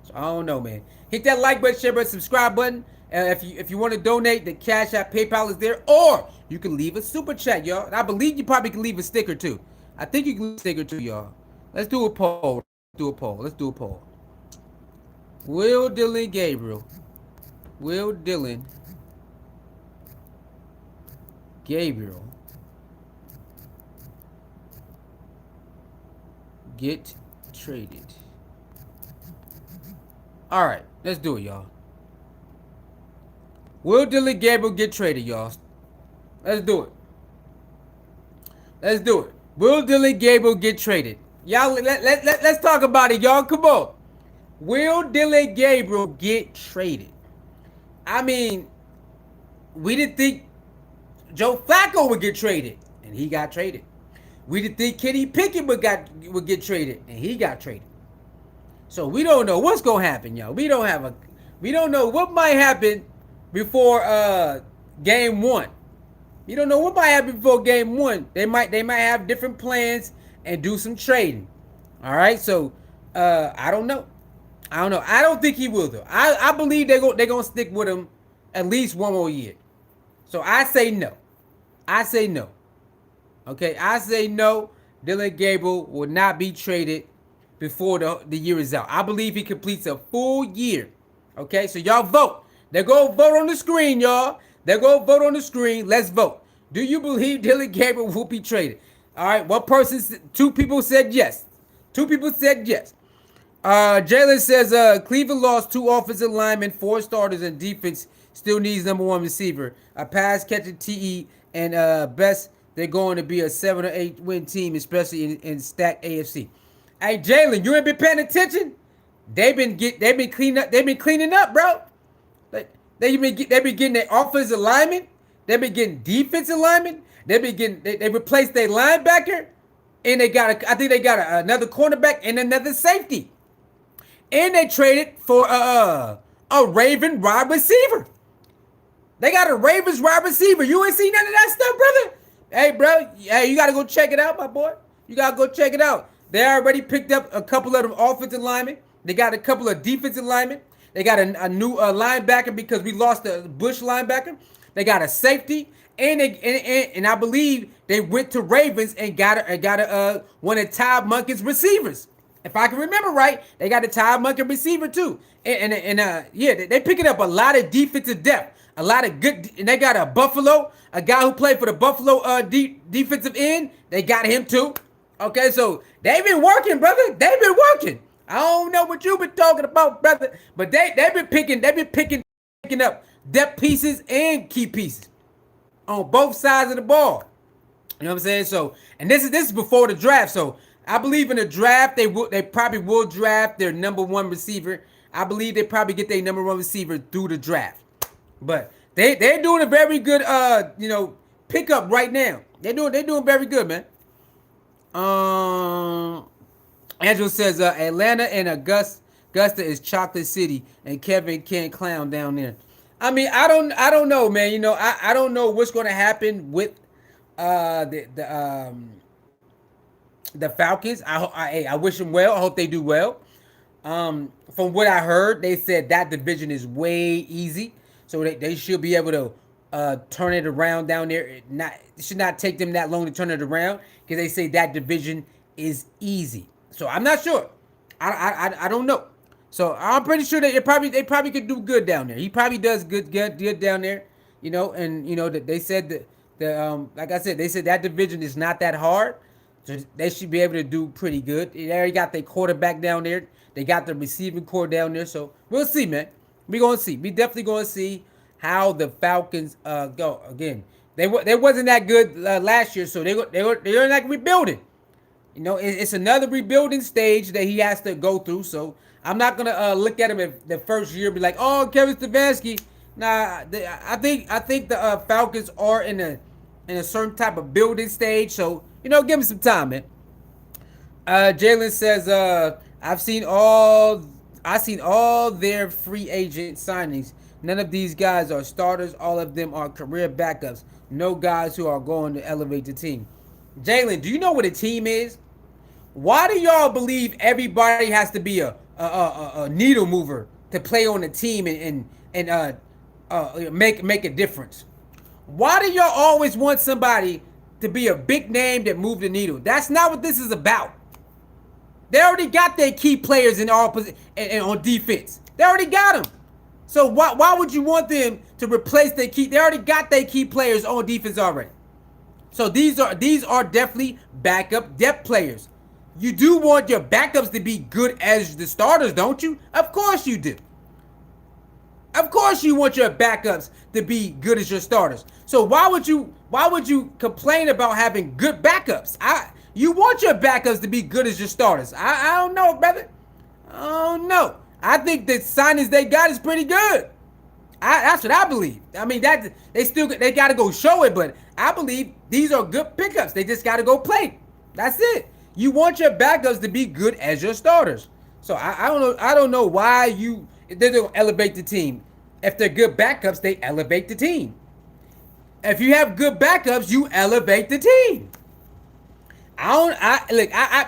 So I don't know, man. Hit that like button, share button, subscribe button. If you want to donate, the Cash App, PayPal is there, or you can leave a super chat, y'all. And I believe you probably can leave a sticker too. I think you can leave a sticker too, y'all. Let's do a poll. Let's do a poll. Will Dillon Gabriel get traded? All right, let's do it, y'all. Will Dillon Gabriel get traded, y'all? Let's do it. Will Dillon Gabriel get traded? Y'all, let's talk about it, y'all. Come on. Will Dillon Gabriel get traded? I mean, we didn't think Joe Flacco would get traded, and he got traded. We didn't think Kenny Pickett would get traded, and he got traded. So we don't know what's gonna happen, y'all. We don't know what might happen before game one. You don't know what might happen before game one. They might have different plans and do some trading. All right, so I don't know. I don't think he will though. I believe they're gonna stick with him at least one more year. So I say no. Okay, I say no. Dillon Gabriel will not be traded before the year is out. I believe he completes a full year. Okay, so y'all vote. They're gonna vote on the screen, y'all. They're gonna vote on the screen. Let's vote. Do you believe Dillon Gabriel will be traded? All right, two people said yes. Jalen says Cleveland lost 2 offensive linemen, 4 starters, and defense still needs number 1 receiver, a pass catching TE, and best they're going to be a 7 or 8 win team, especially in stacked AFC. Hey Jalen, you ain't been paying attention? They've been cleaning up, bro. They've been getting their offensive linemen. They've been getting defensive linemen. They replaced their linebacker, and I think they got another cornerback and another safety. And they traded for a Raven wide receiver. They got a Ravens wide receiver. You ain't seen none of that stuff, brother? Hey, bro. Hey, you got to go check it out, my boy. You got to go check it out. They already picked up a couple of them offensive linemen. They got a couple of defensive linemen. They got a new linebacker because we lost the Bush linebacker. They got a safety. And I believe they went to Ravens and got one of Todd Monken's receivers. If I can remember right, they got a Todd Monken receiver too. They picking up a lot of defensive depth, a lot of good. And they got a guy who played for the Buffalo defensive end. They got him too. Okay, so they've been working, brother. They've been working. I don't know what you've been talking about, brother, but they've been picking up depth pieces and key pieces on both sides of the ball. You know what I'm saying? So, and this is before the draft. So I believe in the draft they probably will draft their number 1 receiver. I believe they probably get their number 1 receiver through the draft. But they're doing a very good pickup right now. They're doing very good, man. Angela says Atlanta and Augusta is Chocolate City, and Kevin can't clown down there. I mean, I don't know, man. I don't know what's going to happen with the Falcons. I wish them well. I hope they do well. From what I heard, they said that division is way easy, so they should be able to turn it around down there. It should not take them that long to turn it around because they say that division is easy. So I'm not sure. I don't know. So I'm pretty sure that they probably could do good down there. He probably does good down there, and that they said that like I said, they said that division is not that hard, so they should be able to do pretty good. They already got their quarterback down there. They got the receiving core down there. So we'll see, man. We gonna see. We definitely gonna see how the Falcons go again. They wasn't that good last year, so they're like rebuilding. It's another rebuilding stage that he has to go through. So I'm not gonna look at him at the first year and be like, "Oh, Kevin Stefanski." Nah, I think the Falcons are in a certain type of building stage. So give him some time, man. Jalen says, I've seen all their free agent signings. None of these guys are starters. All of them are career backups. No guys who are going to elevate the team. Jalen, do you know what a team is? Why do y'all believe everybody has to be a needle mover to play on a team and make a difference? Why do y'all always want somebody to be a big name that move the needle? That's not what this is about. They already got their key players in all and on defense. They already got them. So why would you want them to replace their key? They already got their key players on defense already. So these are definitely backup depth players. You do want your backups to be good as the starters, don't you? Of course you do. Of course you want your backups to be good as your starters. So why would you complain about having good backups? You want your backups to be good as your starters. I don't know, brother. I don't know. I think the signings they got is pretty good. That's what I believe. I mean, that they got to go show it, but I believe these are good pickups. They just got to go play. That's it. You want your backups to be good as your starters. So I don't know. I don't know why they don't elevate the team. If they're good backups, they elevate the team. If you have good backups, you elevate the team.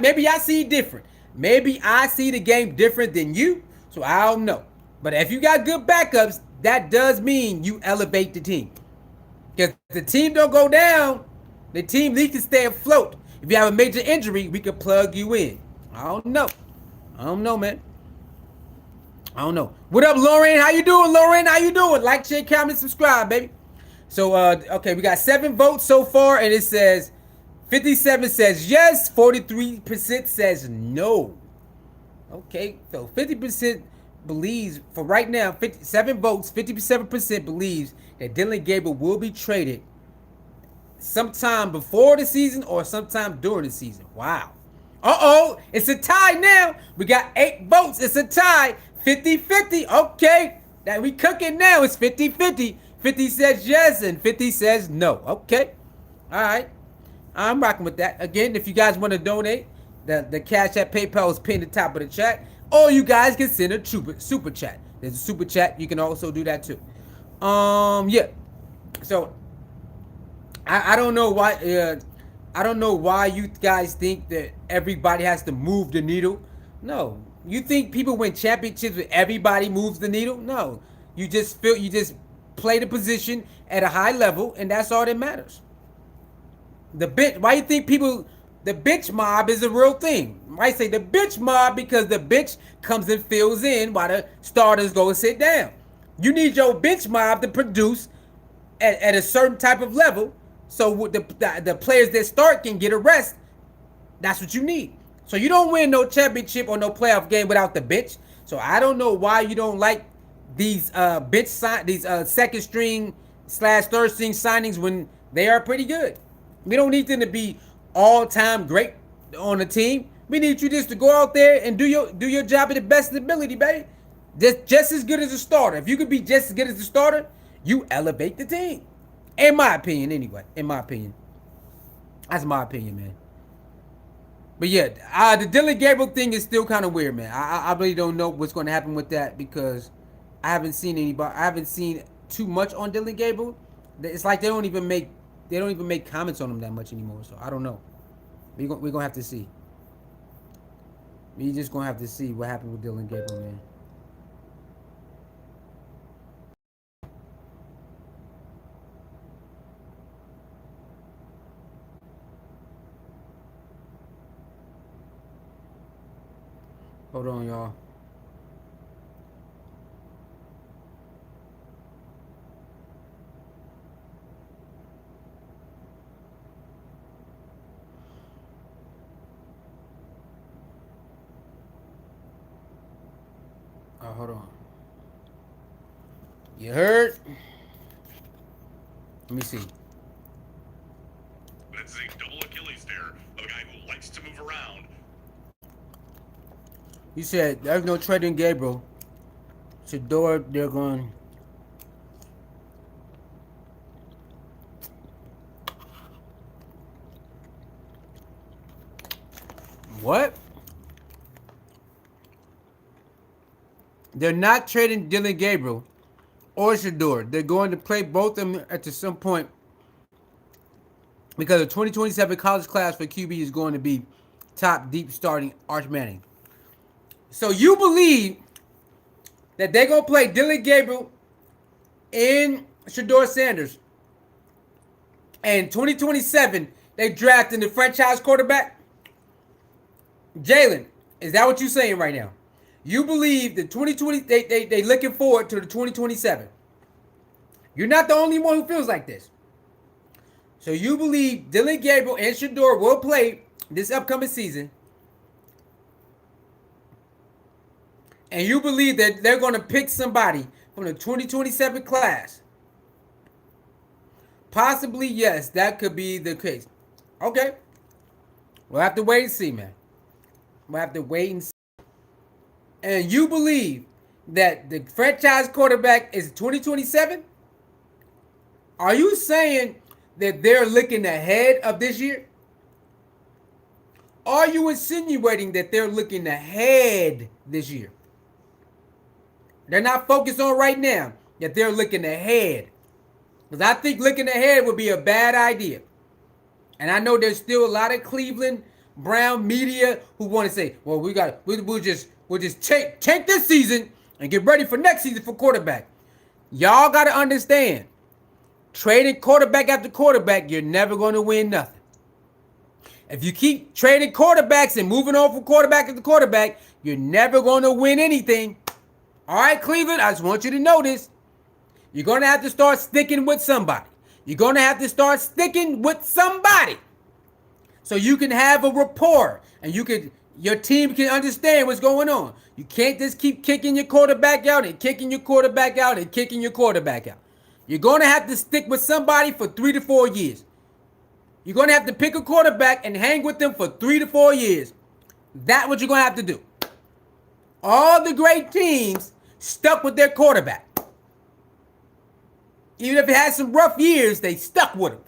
Maybe I see it different. Maybe I see the game different than you. So I don't know. But if you got good backups, that does mean you elevate the team. Because if the team don't go down, the team needs to stay afloat. If you have a major injury, we can plug you in. I don't know, man. I don't know. What up, Lauren? How you doing, Lauren? How you doing? Like, share, comment, subscribe, baby. So, okay, we got 7 votes so far, and it says 57 says yes, 43% says no. Okay, so 50% believes, for right now, 57 votes, 57% believes that Dillon Gabriel will be traded sometime before the season or sometime during the season. Wow. Uh-oh, it's a tie now. We got 8 votes. It's a tie. 50-50. Okay, that we cooking now. It's 50-50. 50 says yes and 50 says no. Okay. All right. I'm rocking with that. Again, if you guys want to donate, the Cash App PayPal is pinned at the top of the chat. Or you guys can send a super chat. There's a super chat. You can also do that too. Yeah. So I don't know why. I don't know why you guys think that everybody has to move the needle. No. You think people win championships with everybody moves the needle? No. You just play the position at a high level, and that's all that matters. Why you think the bitch mob is a real thing? I say the bitch mob because the bitch comes and fills in while the starters go and sit down. You need your bitch mob to produce at a certain type of level, so the players that start can get a rest. That's what you need. So you don't win no championship or no playoff game without the bitch. So I don't know why you don't like these second string / third string signings when they are pretty good. We don't need them to be all-time great on the team. We need you just to go out there and do your job at the best ability, baby. Just as good as a starter. If you could be just as good as a starter, you elevate the team. In my opinion, anyway. In my opinion. That's my opinion, man. But yeah, the Dillon Gabriel thing is still kind of weird, man. I really don't know what's going to happen with that because I haven't seen too much on Dillon Gabriel. It's like they don't even make comments on him that much anymore. So I don't know. We're gonna have to see. We just gonna have to see what happened with Dillon Gabriel, man. Hold on, y'all. Oh, hold on. You heard? Let me see. That's a double Achilles tear of a guy who likes to move around. You said there's no trading Gabriel. Shedeur, they're going. What? They're not trading Dillon Gabriel or Shedeur. They're going to play both of them at some point because the 2027 college class for QB is going to be top deep starting Arch Manning. So you believe that they're going to play Dillon Gabriel and Shador Sanders, and 2027 they drafting the franchise quarterback? Jalen, is that what you're saying right now? You believe the 2020 they looking forward to the 2027. You're not the only one who feels like this. So you believe Dillon Gabriel and Shedeur will play this upcoming season. And you believe that they're going to pick somebody from the 2027 class. Possibly, yes, that could be the case. Okay. We'll have to wait and see, man. We'll have to wait and see. And you believe that the franchise quarterback is 2027? Are you saying that they're looking ahead of this year? Are you insinuating that they're looking ahead this year? They're not focused on right now, that they're looking ahead. Because I think looking ahead would be a bad idea. And I know there's still a lot of Cleveland Brown media who want to say, well, we'll just tank this season and get ready for next season for quarterback. Y'all got to understand, trading quarterback after quarterback, you're never going to win nothing. If you keep trading quarterbacks and moving on from quarterback after quarterback, you're never going to win anything. All right, Cleveland, I just want you to know this. You're going to have to start sticking with somebody. You're going to have to start sticking with somebody so you can have a rapport and your team can understand what's going on. You can't just keep kicking your quarterback out and kicking your quarterback out and kicking your quarterback out. You're going to have to stick with somebody for 3 to 4 years. You're going to have to pick a quarterback and hang with them for 3 to 4 years. That's what you're going to have to do. All the great teams stuck with their quarterback. Even if it had some rough years, they stuck with him.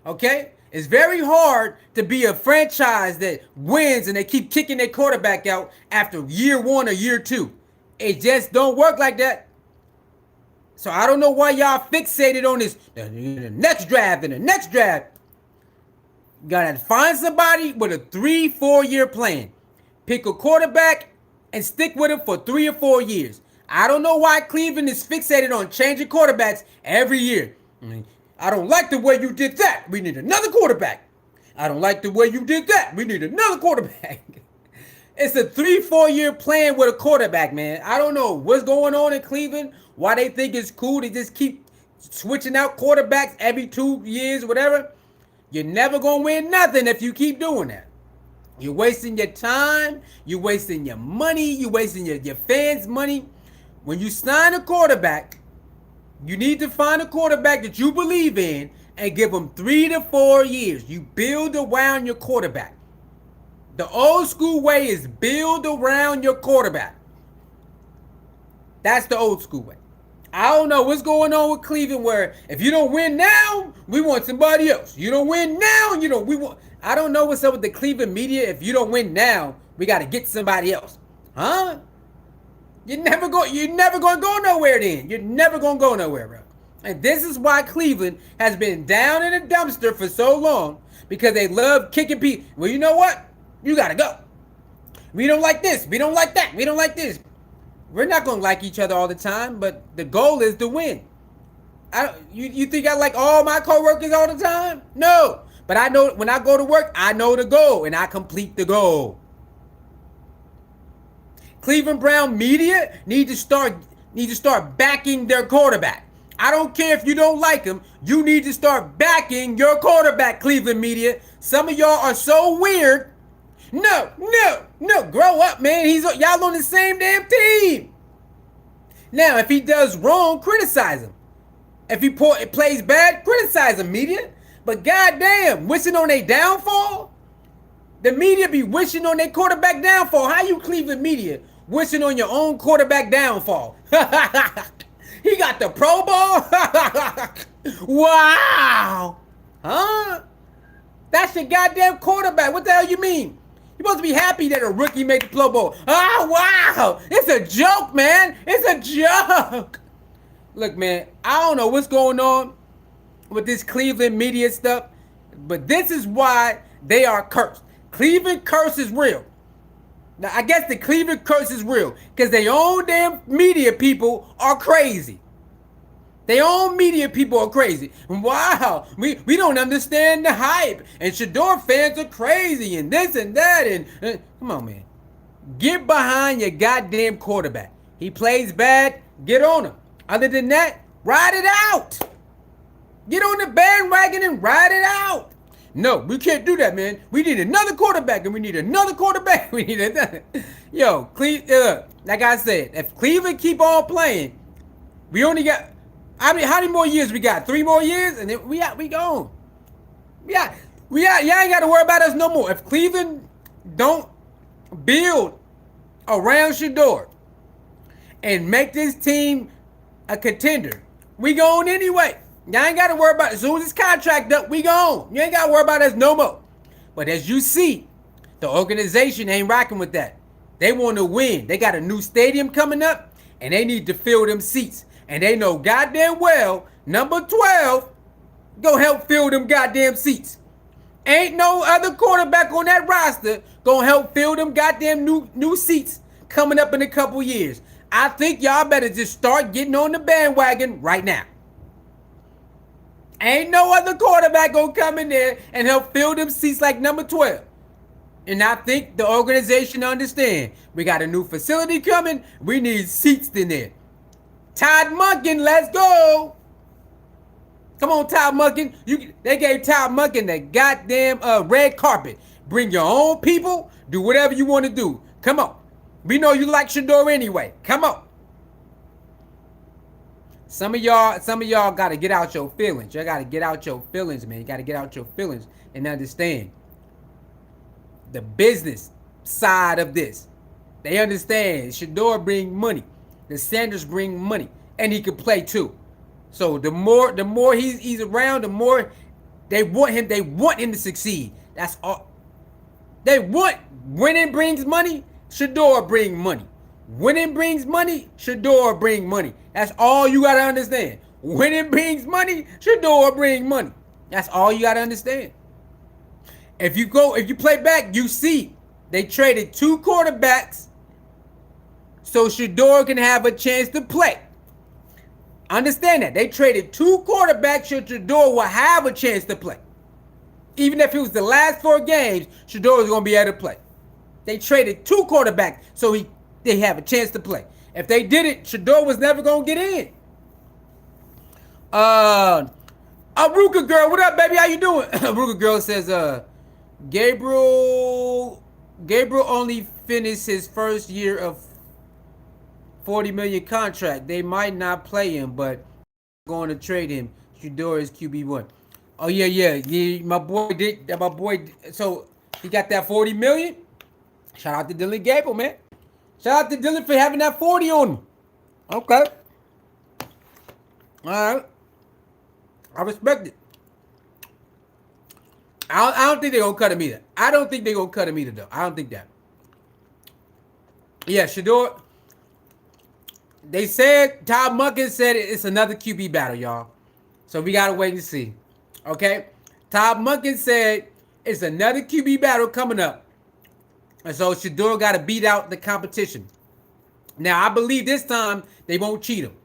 Okay? It's very hard to be a franchise that wins and they keep kicking their quarterback out after year 1 or year 2. It just don't work like that. So I don't know why y'all fixated on this. The next draft and the next draft. You gotta find somebody with a 3-4 year plan. Pick a quarterback and stick with him for 3 or 4 years. I don't know why Cleveland is fixated on changing quarterbacks every year. I don't like the way you did that. We need another quarterback. I don't like the way you did that. We need another quarterback. It's a 3-4 year plan with a quarterback, man. I don't know what's going on in Cleveland, why they think it's cool to just keep switching out quarterbacks every 2 years, whatever. You're never going to win nothing if you keep doing that. You're wasting your time. You're wasting your money. You're wasting your fans' money. When you sign a quarterback, you need to find a quarterback that you believe in and give them 3 to 4 years. You build around your quarterback. The old school way is build around your quarterback. That's the old school way. I don't know what's going on with Cleveland where if you don't win now, we want somebody else. You don't win now, we want. I don't know what's up with the Cleveland media. If you don't win now, we got to get somebody else. Huh? You're never going to go nowhere then. You're never going to go nowhere, bro. And this is why Cleveland has been down in a dumpster for so long, because they love kicking people. Well, you know what? You got to go. We don't like this. We don't like that. We don't like this. We're not going to like each other all the time, but the goal is to win. You think I like all my coworkers all the time? No. But I know when I go to work, I know the goal, and I complete the goal. Cleveland Brown media need to start backing their quarterback. I don't care if you don't like him. You need to start backing your quarterback, Cleveland media. Some of y'all are so weird. No. Grow up, man. Y'all on the same damn team. Now, if he does wrong, criticize him. If he plays bad, criticize him, media. But goddamn, wishing on their downfall? The media be wishing on their quarterback downfall. How you Cleveland media wishing on your own quarterback downfall? He got the Pro Bowl? Wow. Huh? That's your goddamn quarterback. What the hell you mean? You're supposed to be happy that a rookie made the Pro Bowl. Oh, wow. It's a joke, man. It's a joke. Look, man, I don't know what's going on with this Cleveland media stuff, but this is why they are cursed. Cleveland curse is real. Now, I guess the Cleveland curse is real because their own damn media people are crazy. Their own media people are crazy. Wow, we don't understand the hype. And Shedeur fans are crazy and this and that. And come on, man. Get behind your goddamn quarterback. He plays bad, get on him. Other than that, ride it out. Get on the bandwagon and ride it out. No, we can't do that, man. We need another quarterback, and we need another quarterback. We need another. Yo, like I said, if Cleveland keep on playing, we only got. How many more years we got? 3 more years, and then we gone. Y'all ain't got to worry about us no more. If Cleveland don't build around Shedeur and make this team a contender, we gone anyway. Y'all ain't got to worry about it. As soon as this contract up, we gone. You ain't got to worry about us no more. But as you see, the organization ain't rocking with that. They want to win. They got a new stadium coming up, and they need to fill them seats. And they know goddamn well, number 12 gonna help fill them goddamn seats. Ain't no other quarterback on that roster gonna help fill them goddamn new seats coming up in a couple years. I think y'all better just start getting on the bandwagon right now. Ain't no other quarterback gonna come in there and help fill them seats like number 12. And I think the organization understand. We got a new facility coming. We need seats in there. Todd Monken, let's go. Come on, Todd Monken. They gave Todd Monken the goddamn red carpet. Bring your own people. Do whatever you want to do. Come on. We know you like Shedeur anyway. Come on. Some of y'all got to get out your feelings. You got to get out your feelings, man. You got to get out your feelings and understand the business side of this. They understand Shedeur bring money. The Sanders bring money, and he can play too. So the more he's around, the more they want him. They want him to succeed. That's all. They want winning brings money. Shedeur bring money. Winning brings money. Shedeur bring money. That's all you gotta understand. Winning brings money. Shedeur bring money. That's all you gotta understand. If you play back, you see they traded 2 quarterbacks so Shedeur can have a chance to play. Understand that. They traded 2 quarterbacks so Shedeur will have a chance to play. Even if it was the last 4 games, Shedeur was going to be able to play. They traded 2 quarterbacks so they have a chance to play. If they did it, Shedeur was never going to get in. Ruka girl, what up, baby? How you doing? Ruka girl says, Gabriel only finished his first year of $40 million contract. They might not play him, but going to trade him. Shedeur is QB1. Oh yeah. My boy. So he got that $40 million. Shout out to Dillon Gabriel, man. Shout out to Dillon for having that 40 on him. Okay. All right. I respect it. I don't think they're gonna cut him either. I don't think they're gonna cut him either, though. I don't think that. Yeah, Shedeur. They said, Todd Monken said it's another QB battle, y'all. So we got to wait and see. Okay? Todd Monken said it's another QB battle coming up. And so Shedeur got to beat out the competition. Now, I believe this time they won't cheat him.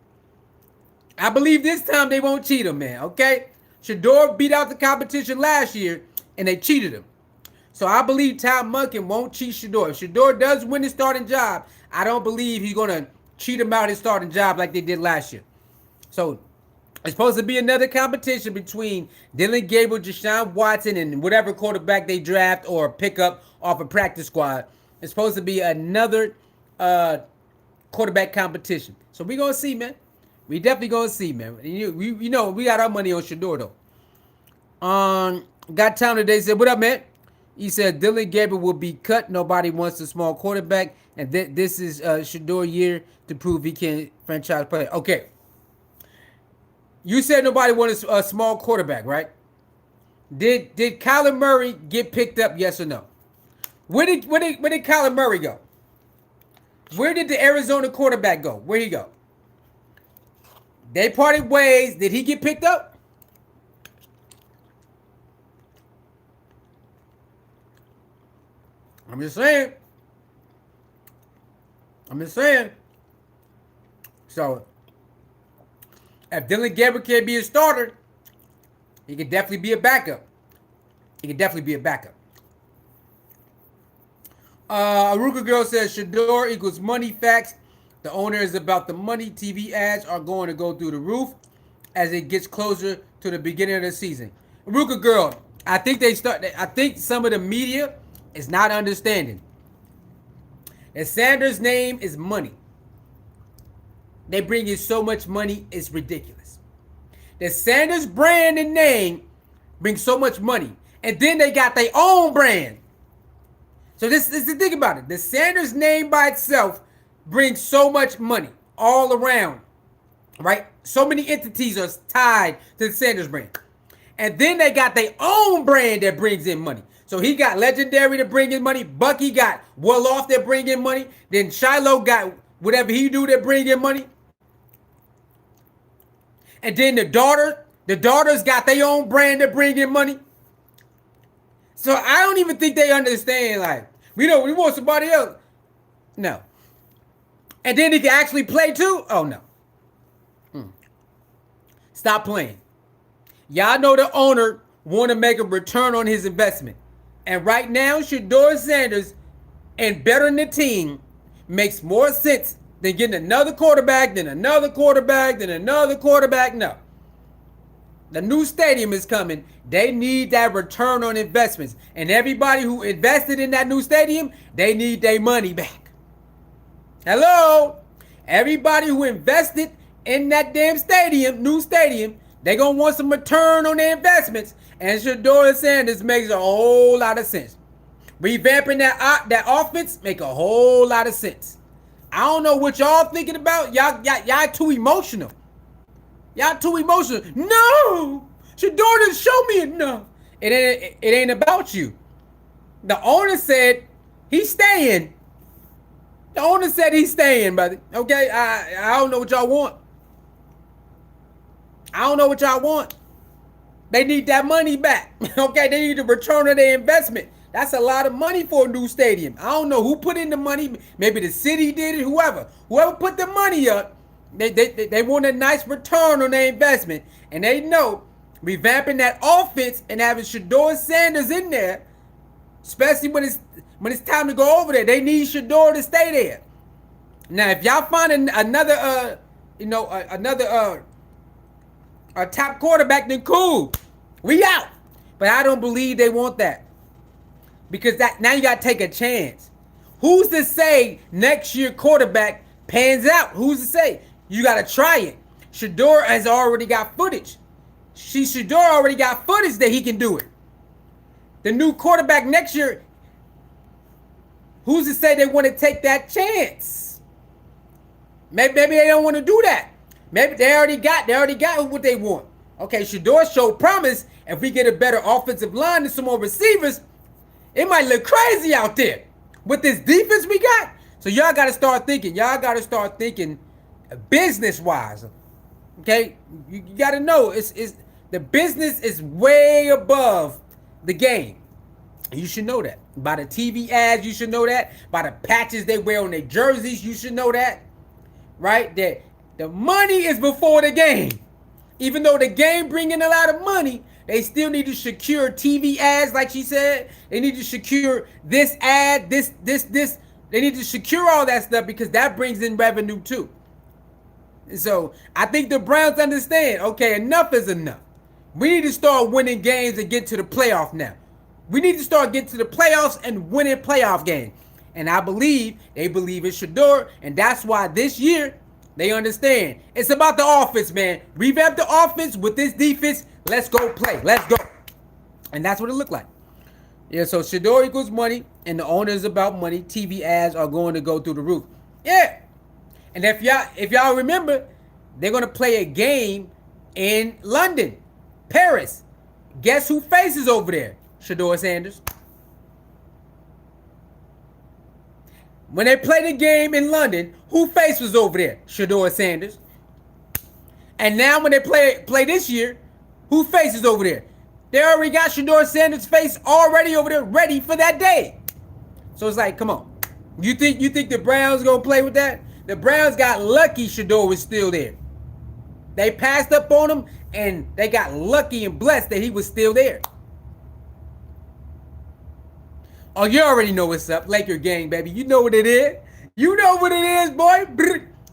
man. Okay? Shedeur beat out the competition last year, and they cheated him. So I believe Tom Monken won't cheat Shedeur. If Shedeur does win his starting job, I don't believe he's going to cheat him out his starting job like they did last year. So it's supposed to be another competition between Dillon Gabriel, Deshaun Watson, and whatever quarterback they draft or pick up off a practice squad. It's supposed to be another quarterback competition. So we're going to see, man. We definitely going to see, man. You know, we got our money on Shedeur, though. Got time today. Said, what up, man? He said Dillon Gabriel will be cut. Nobody wants a small quarterback. And this is Shedeur year to prove he can franchise play. Okay. You said nobody wanted a small quarterback, right? Did Kyler Murray get picked up? Yes or no? Where did Kyler Murray go? Where did the Arizona quarterback go? Where'd he go? They parted ways. Did he get picked up? I'm just saying. So, if Dillon Gabriel can't be a starter, he could definitely be a backup. Aruka Girl says Shedeur equals money facts. The owner is about the money. TV ads are going to go through the roof as it gets closer to the beginning of the season. Aruka Girl, I think some of the media is not understanding. And Sanders' name is money. They bring in so much money, it's ridiculous. The Sanders brand and name brings so much money. And then they got their own brand. So this is the thing about it. The Sanders name by itself brings so much money all around. Right? So many entities are tied to the Sanders brand. And then they got their own brand that brings in money. So he got Legendary to bring in money. Bucky got Well Off that bring in money. Then Shiloh got whatever he do that bring in money. And then the daughters got their own brand that bring in money. So I don't even think they understand, like, we want somebody else. No. And then he can actually play too? Oh, no. Stop playing. Y'all know the owner want to make a return on his investment. And right now, Shador Sanders and bettering the team makes more sense than getting another quarterback, then another quarterback, then another quarterback. No. The new stadium is coming. They need that return on investments. And everybody who invested in that new stadium, they need their money back. Hello? Everybody who invested in that damn stadium, new stadium, they going to want some return on their investments. And Shador Sanders makes a whole lot of sense. Revamping that offense make a whole lot of sense. I don't know what y'all thinking about. Y'all too emotional. Y'all too emotional. No! Shador didn't show me enough. It ain't about you. The owner said he's staying. The owner said he's staying, brother. Okay? I don't know what y'all want. They need that money back. Okay? They need the return of their investment. That's a lot of money for a new stadium. I don't know who put in the money. Maybe the city did it, whoever. Whoever put the money up, they want a nice return on their investment. And they know revamping that offense and having Shador Sanders in there, especially when it's time to go over there, they need Shador to stay there. Now, if y'all find another a top quarterback, then cool. We out. But I don't believe they want that. Because now you got to take a chance. Who's to say next year quarterback pans out? Who's to say? You got to try it. Shedeur has already got footage. Shedeur already got footage that he can do it. The new quarterback next year, who's to say they want to take that chance? Maybe they don't want to do that. Maybe they already got what they want. Okay, Shedeur showed promise. If we get a better offensive line and some more receivers, it might look crazy out there with this defense we got. So y'all got to start thinking. Y'all got to start thinking business-wise. Okay? You got to know it's the business is way above the game. You should know that. By the TV ads, you should know that. By the patches they wear on their jerseys, you should know that. Right? That the money is before the game. Even though the game bring in a lot of money, They still need to secure TV ads, like she said. They need to secure this ad, this. They need to secure all that stuff because that brings in revenue too. And so I think the Browns understand, okay, enough is enough. We need to start winning games and get to the playoff now. We need to start getting to the playoffs and winning playoff games. And I believe they believe in Shedeur, and that's why this year they understand. It's about the offense, man. Revamp the offense with this defense. Let's go play. Let's go. And that's what it looked like. Yeah, so Shedeur equals money, and the owner is about money. TV ads are going to go through the roof. Yeah. And if y'all remember, they're going to play a game in London, Paris. Guess who faces over there? Shador Sanders. When they played the game in London, who faces over there? Shador Sanders. And now when they play this year, who faces over there? They already got Shador Sanders' face already over there, ready for that day. So it's like, come on. You think the Browns gonna play with that? The Browns got lucky Shedeur was still there. They passed up on him, and they got lucky and blessed that he was still there. Oh, you already know what's up. Laker gang, baby. You know what it is. You know what it is, boy.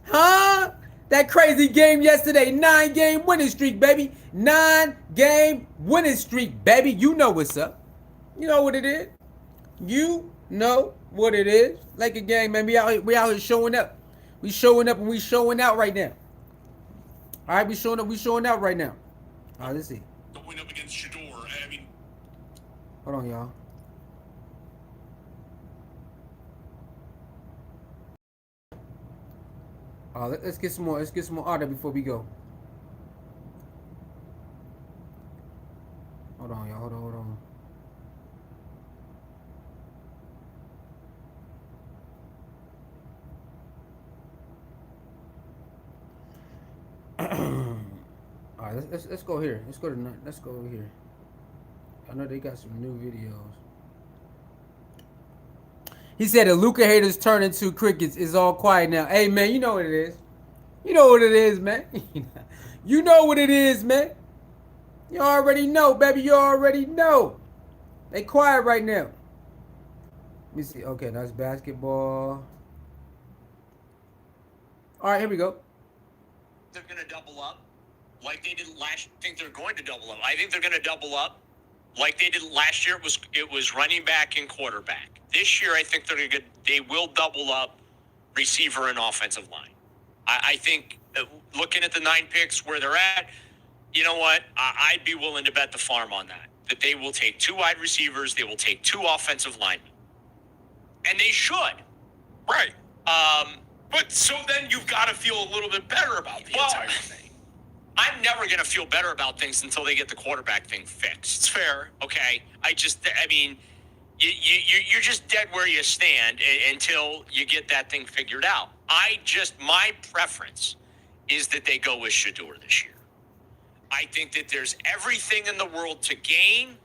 Huh? That crazy game yesterday. 9-game winning streak, baby. 9-game winning streak, baby. You know what's up. You know what it is. You know what it is. Laker gang, man. We out here showing up. We showing up and we showing out right now. All right, we showing out right now. All right, let's see. Going up against Shedeur, I mean... Hold on, y'all. Let's get some more. Let's get some more order before we go. Hold on, y'all. Hold on. All right, let's go here. Let's go over here. I know they got some new videos. He said the Luka haters turn into crickets. It's all quiet now. Hey, man, you know what it is. You know what it is, man. You know what it is, man. You already know, baby. You already know. They quiet right now. Let me see. Okay, that's basketball. All right, here we go. They're going to double up like they did last year. I think they're going to double up. I think they're going to double up like they did last year. It was running back and quarterback. This year, I think they will double up receiver and offensive line. I think looking at the 9 picks where they're at, you know what? I'd be willing to bet the farm on that. That they will take 2 wide receivers, they will take 2 offensive linemen, and they should. Right. But so then you've got to feel a little bit better about the entire thing. I'm never going to feel better about things until they get the quarterback thing fixed. It's fair. Okay? I mean, you're just dead where you stand until you get that thing figured out. My preference is that they go with Shedeur this year. I think that there's everything in the world to gain.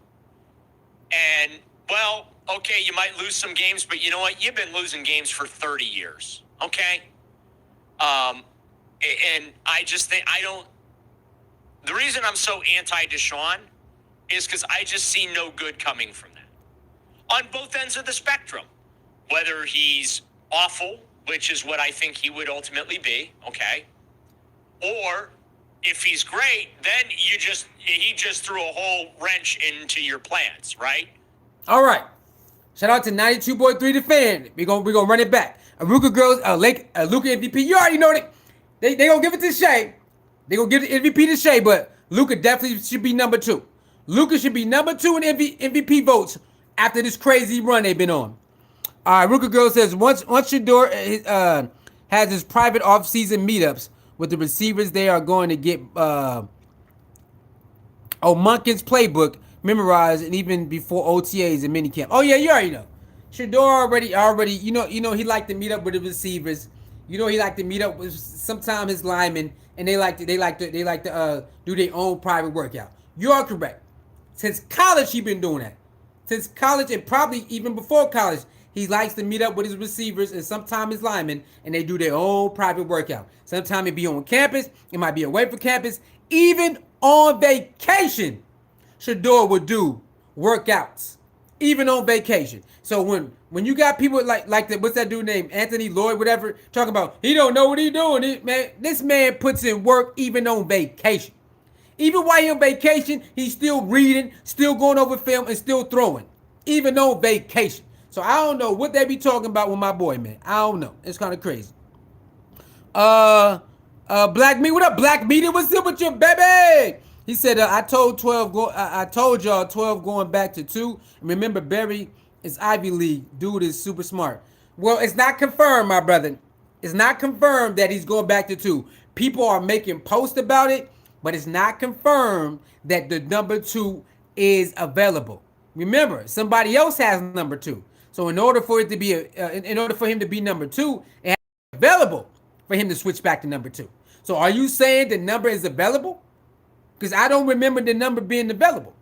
And, well, okay, you might lose some games, but you know what? You've been losing games for 30 years. Okay? And I just think the reason I'm so anti-Deshaun is because I just see no good coming from that. On both ends of the spectrum. Whether he's awful, which is what I think he would ultimately be, okay? Or if he's great, then he just threw a whole wrench into your plans, right? All right. Shout out to 92.3 The Fan. We're gonna run it back. Aruka girls, Luka MVP. You already know that they gonna give it to Shea. They gonna give the MVP to Shea, but Luka definitely should be number 2. Luka should be number 2 in MVP votes after this crazy run they've been on. All right, Ruka Girl says once Shedeur has his private off-season meetups with the receivers, they are going to get Monken's playbook memorized, and even before OTAs and minicamp. Oh yeah, you already know. Shedeur already you know he liked to meet up with the receivers. You know he liked to meet up with sometimes his linemen, and they like to do their own private workout. You are correct. Since college, he been doing that. Since college, and probably even before college, he likes to meet up with his receivers and sometimes his linemen, and they do their own private workout. Sometimes it be on campus, it might be away from campus, even on vacation. Shedeur would do workouts, even on vacation. So when you got people like the, what's that dude named Anthony Lloyd, whatever, talking about he don't know what he doing, man. This man puts in work even on vacation. Even while he on vacation, he's still reading, still going over film, and still throwing, even on vacation. So I don't know what they be talking about with my boy, man. I don't know. It's kind of crazy. Black Meat, what up, Black Meat? What's up with your baby? He said, I told y'all 12 going back to 2. And remember, Barry is Ivy League. Dude is super smart. Well, it's not confirmed, my brother. It's not confirmed that he's going back to 2. People are making posts about it, but it's not confirmed that the number 2 is available. Remember, somebody else has number 2. So in order for it to be in order for him to be number 2, it has to be available for him to switch back to number 2. So are you saying the number is available? Because I don't remember the number being available.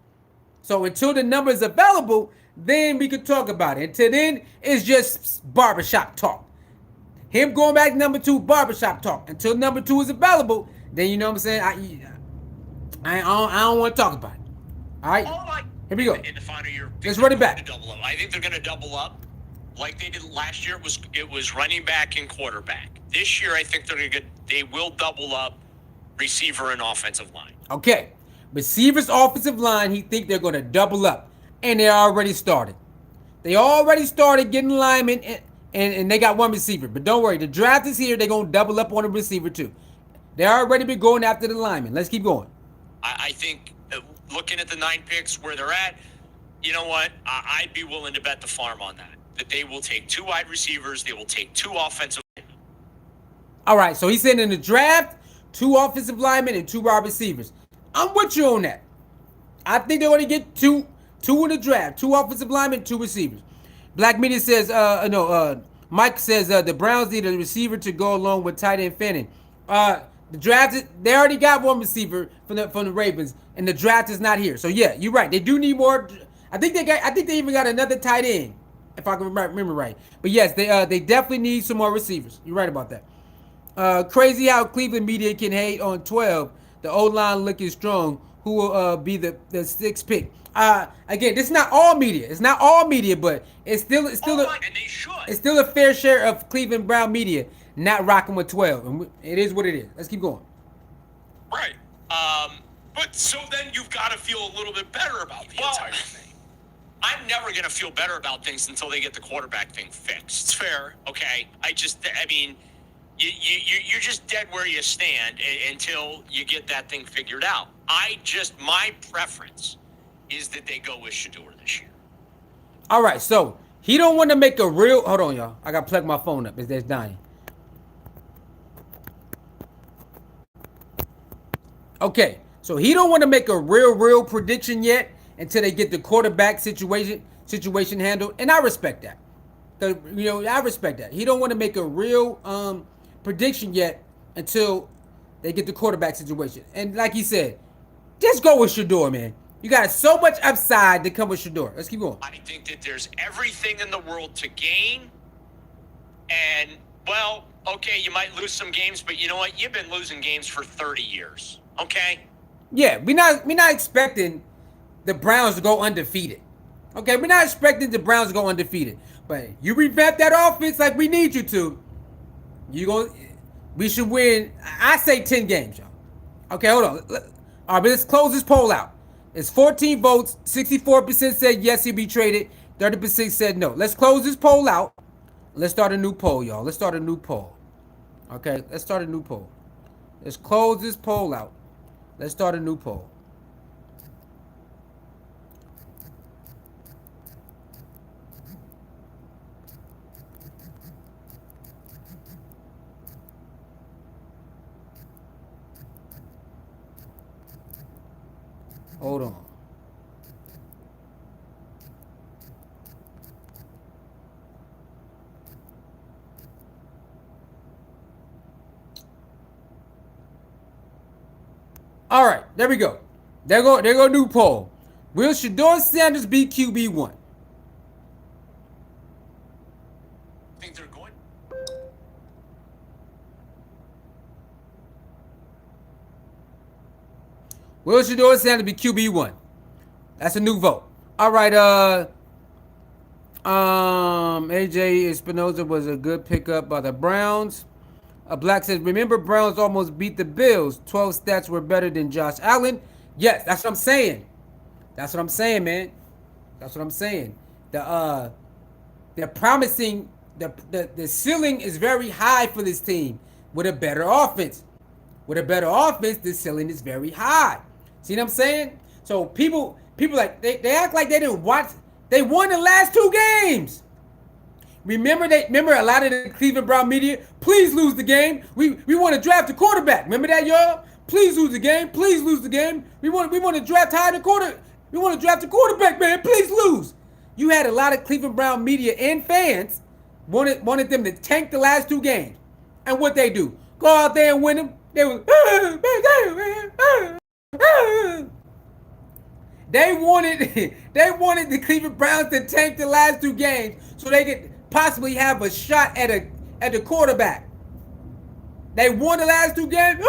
So until the number is available, then we could talk about it. Until then, it's just barbershop talk. Him going back to number 2, barbershop talk. Until number 2 is available, then you know what I'm saying? I don't want to talk about it. All right? Here we go. In the final year, Let's run it back. Double up. I think they're going to double up like they did last year. It was running back and quarterback. This year, I think they will double up receiver and offensive line. Okay. Receivers, offensive line, he think they're going to double up. And they already started. They already started getting linemen, and they got one receiver. But don't worry, the draft is here. They're going to double up on the receiver too. They already been going after the linemen. Let's keep going. I think looking at the 9 picks where they're at, you know what? I'd be willing to bet the farm on that. That they will take 2 wide receivers. They will take 2 offensive linemen. All right, so he said in the draft, 2 offensive linemen and 2 wide receivers. I'm with you on that. I think they're going to get two in the draft, 2 offensive linemen, 2 receivers. Black Media says, Mike says the Browns need a receiver to go along with tight end Fanning. The draft, they already got one receiver from the Ravens, and the draft is not here. So yeah, you're right. They do need more. I think they even got another tight end, if I can remember right. But yes, they definitely need some more receivers. You're right about that. Crazy how Cleveland media can hate on 12. The O-line looking strong. Who will be the 6th pick? Again, this is not all media. It's not all media, but it's still And they should. it's still a fair share of Cleveland Brown media not rocking with 12. And it is what it is. Let's keep going. Right. But so then you've got to feel a little bit better about the entire thing. I'm never going to feel better about things until they get the quarterback thing fixed. It's fair. Okay? I mean, you're just dead where you stand until you get that thing figured out. My preference is that they go with Shedeur this year. All right, so he don't want to make a real. Hold on, y'all. I got to plug my phone up. It's dying. Okay, so he don't want to make a real prediction yet until they get the quarterback situation handled, and I respect that. I respect that. He don't want to make a real prediction yet until they get the quarterback situation. And like he said, just go with Shedeur, man. You got so much upside to come with Shedeur. Let's keep going. I think that there's everything in the world to gain. And, well, okay, you might lose some games, but you know what? You've been losing games for 30 years. Okay? Yeah, we're not expecting the Browns to go undefeated. Okay, we're not expecting the Browns to go undefeated. But you revamp that offense like we need you to. We should win, I say 10 games, y'all. Okay, hold on. All right, but let's close this poll out. It's 14 votes. 64% said yes, he'll be traded. 30% said no. Let's close this poll out. Let's start a new poll, y'all. Let's start a new poll. Okay, let's start a new poll. Let's close this poll out. Let's start a new poll. Hold on. All right, there we go. There go new poll. Will Shador Sanders be QB1? I think they're going. Will Shador Sanders be QB1? That's a new vote. All right. AJ Espinoza was a good pickup by the Browns. Black says, remember Browns almost beat the Bills. 12 stats were better than Josh Allen. Yes, that's what I'm saying. That's what I'm saying, man. That's what I'm saying. They're promising the ceiling is very high for this team with a better offense. With a better offense, the ceiling is very high. See what I'm saying? So people like they act like they didn't watch. They won the last 2 games. Remember a lot of the Cleveland Brown media, please lose the game. We want to draft a quarterback. Remember that, y'all? Please lose the game. Please lose the game. We want to draft high the quarter. We want to draft a quarterback, man. Please lose. You had a lot of Cleveland Brown media and fans wanted them to tank the last 2 games. And what they do? Go out there and win them. They was They wanted the Cleveland Browns to tank the last 2 games so they could possibly have a shot at the quarterback. They won the last 2 games.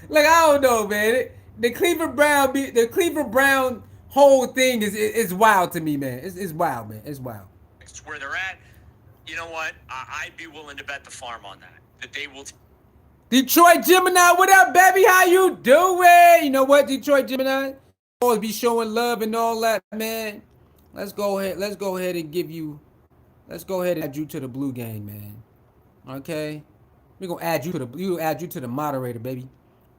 Like, I don't know, man. The Cleveland Brown whole thing is wild to me, man. It's wild, man. It's wild. It's where they're at. You know what? I'd be willing to bet the farm on that. That they will. Detroit Gemini, what up, baby? How you doing? You know what, Detroit Gemini? Always be showing love and all that, man. Let's go ahead and add you to the blue game, man. Okay? We're gonna add you to the moderator, baby.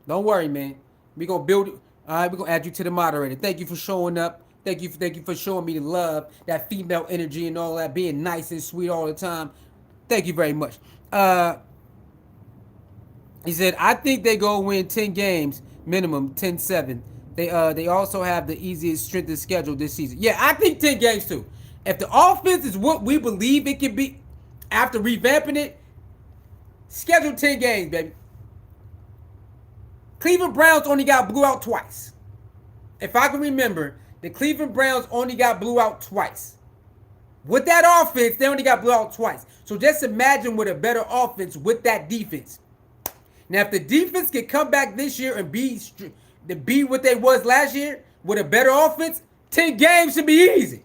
Don't worry, man. We're gonna build it. Alright, we're gonna add you to the moderator. Thank you for showing up. Thank you for showing me the love, that female energy and all that, being nice and sweet all the time. Thank you very much. He said, I think they go win 10 games, minimum 10-7. They also have the easiest strength of schedule this season. Yeah, I think 10 games too. If the offense is what we believe it can be after revamping it, schedule 10 games, baby. Cleveland Browns only got blew out twice. If I can remember, the Cleveland Browns only got blew out twice. With that offense, they only got blew out twice. So just imagine with a better offense with that defense. Now, if the defense can come back this year and be what they was last year with a better offense, 10 games should be easy.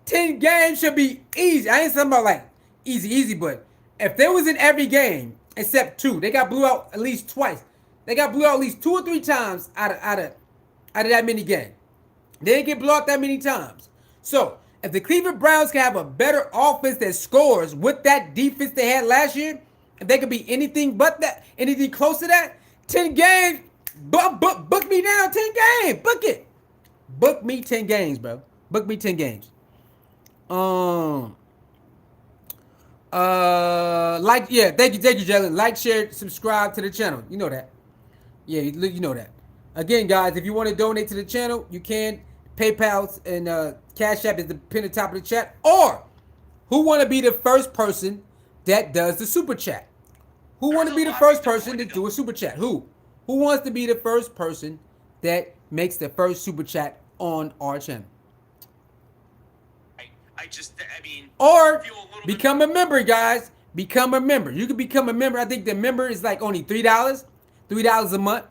10 games should be easy. I ain't talking about like easy, but if they was in every game except 2, they got blew out at least twice. They got blew out at least 2 or 3 times out of that many games. They didn't get blown out that many times. So, if the Cleveland Browns can have a better offense that scores with that defense they had last year, if they could be anything but that, anything close to that, 10 games, book me down 10 games. Book it. Book me 10 games, bro. Book me 10 games. Thank you, Jalen. Like, share, subscribe to the channel. You know that. Yeah, you know that. Again, guys, if you want to donate to the channel, you can. PayPal and Cash App is the pin at the top of the chat. Or who want to be the first person that does the super chat? Who want to be the first person to do a super chat? Who wants to be the first person that makes the first super chat on our channel? Or become a member, guys. Become a member. You can become a member. I think the member is like only $3 a month.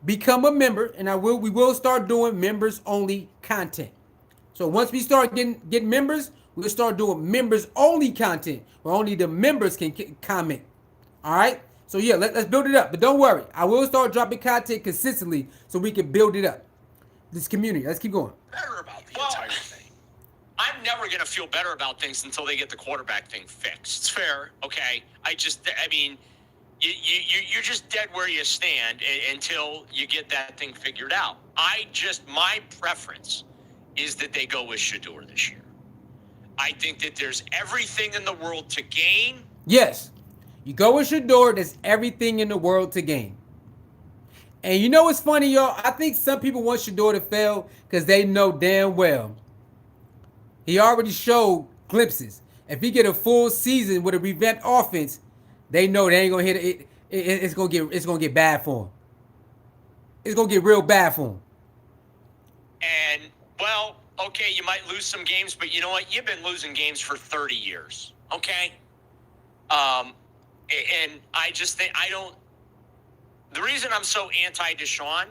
Become a member, and we will start doing members only content. So once we start getting members, we'll start doing members only content where only the members can comment. All right. So yeah, let's build it up. But don't worry, I will start dropping content consistently so we can build it up. This community. Let's keep going. Better about the entire thing. I'm never gonna feel better about things until they get the quarterback thing fixed. It's fair. Okay. You're just dead where you stand until you get that thing figured out. My preference is that they go with Shedeur this year. I think that there's everything in the world to gain. Yes. You go with Shedeur, there's everything in the world to gain. And you know what's funny, y'all? I think some people want Shedeur to fail because they know damn well he already showed glimpses. If he get a full season with a revamped offense, they know they ain't gonna hit it. It's gonna get bad for him. It's gonna get real bad for him. And well, okay, you might lose some games, but you know what? You've been losing games for 30 years. Okay. And I just think The reason I'm so anti-Deshaun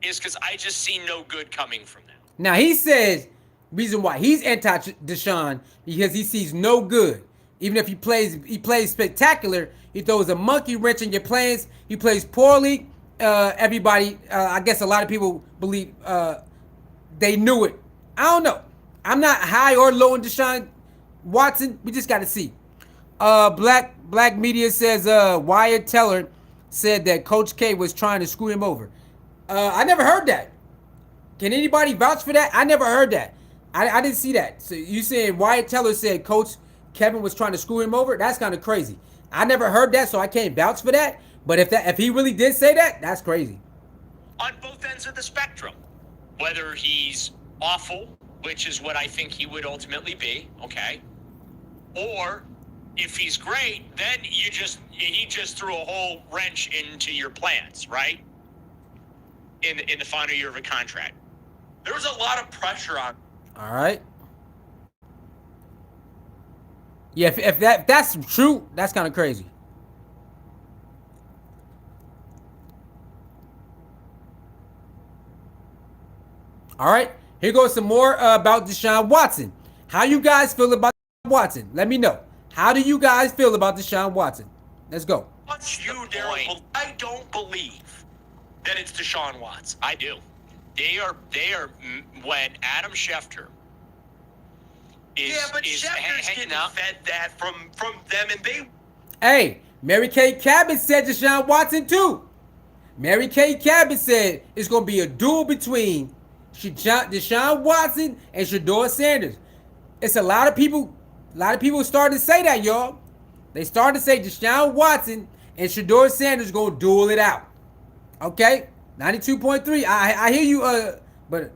is because I just see no good coming from them. Now he says reason why he's anti-Deshaun because he sees no good. Even if he plays spectacular, he throws a monkey wrench in your plans. He plays poorly. Everybody, I guess a lot of people believe they knew it. I don't know. I'm not high or low in Deshaun Watson. We just got to see. Black media says Wyatt Teller said that Coach K was trying to screw him over. I never heard that. Can anybody vouch for that? I never heard that. I didn't see that. So you saying Wyatt Teller said Coach Kevin was trying to screw him over? That's kind of crazy. I never heard that, so I can't vouch for that. But if he really did say that, that's crazy. On both ends of the spectrum, whether he's awful, which is what I think he would ultimately be, okay, or if he's great, then he just threw a whole wrench into your plans, right? In the final year of a contract. There's a lot of pressure on. All right. Yeah, if that's true, that's kind of crazy. All right, here goes some more about Deshaun Watson. How you guys feel about Watson? Let me know. How do you guys feel about Deshaun Watson? Let's go. What's you, Daryl? I don't believe that it's Deshaun Watson. I do. They are when Adam Schefter is Schefter's getting fed that from them, and they. Hey, Mary Kay Cabot said Deshaun Watson too. Mary Kay Cabot said it's gonna be a duel between Deshaun Watson and Shador Sanders. It's a lot of people started to say that, y'all. They started to say Deshaun Watson and Shedeur Sanders gonna duel it out. Okay, 92.3. I hear you. But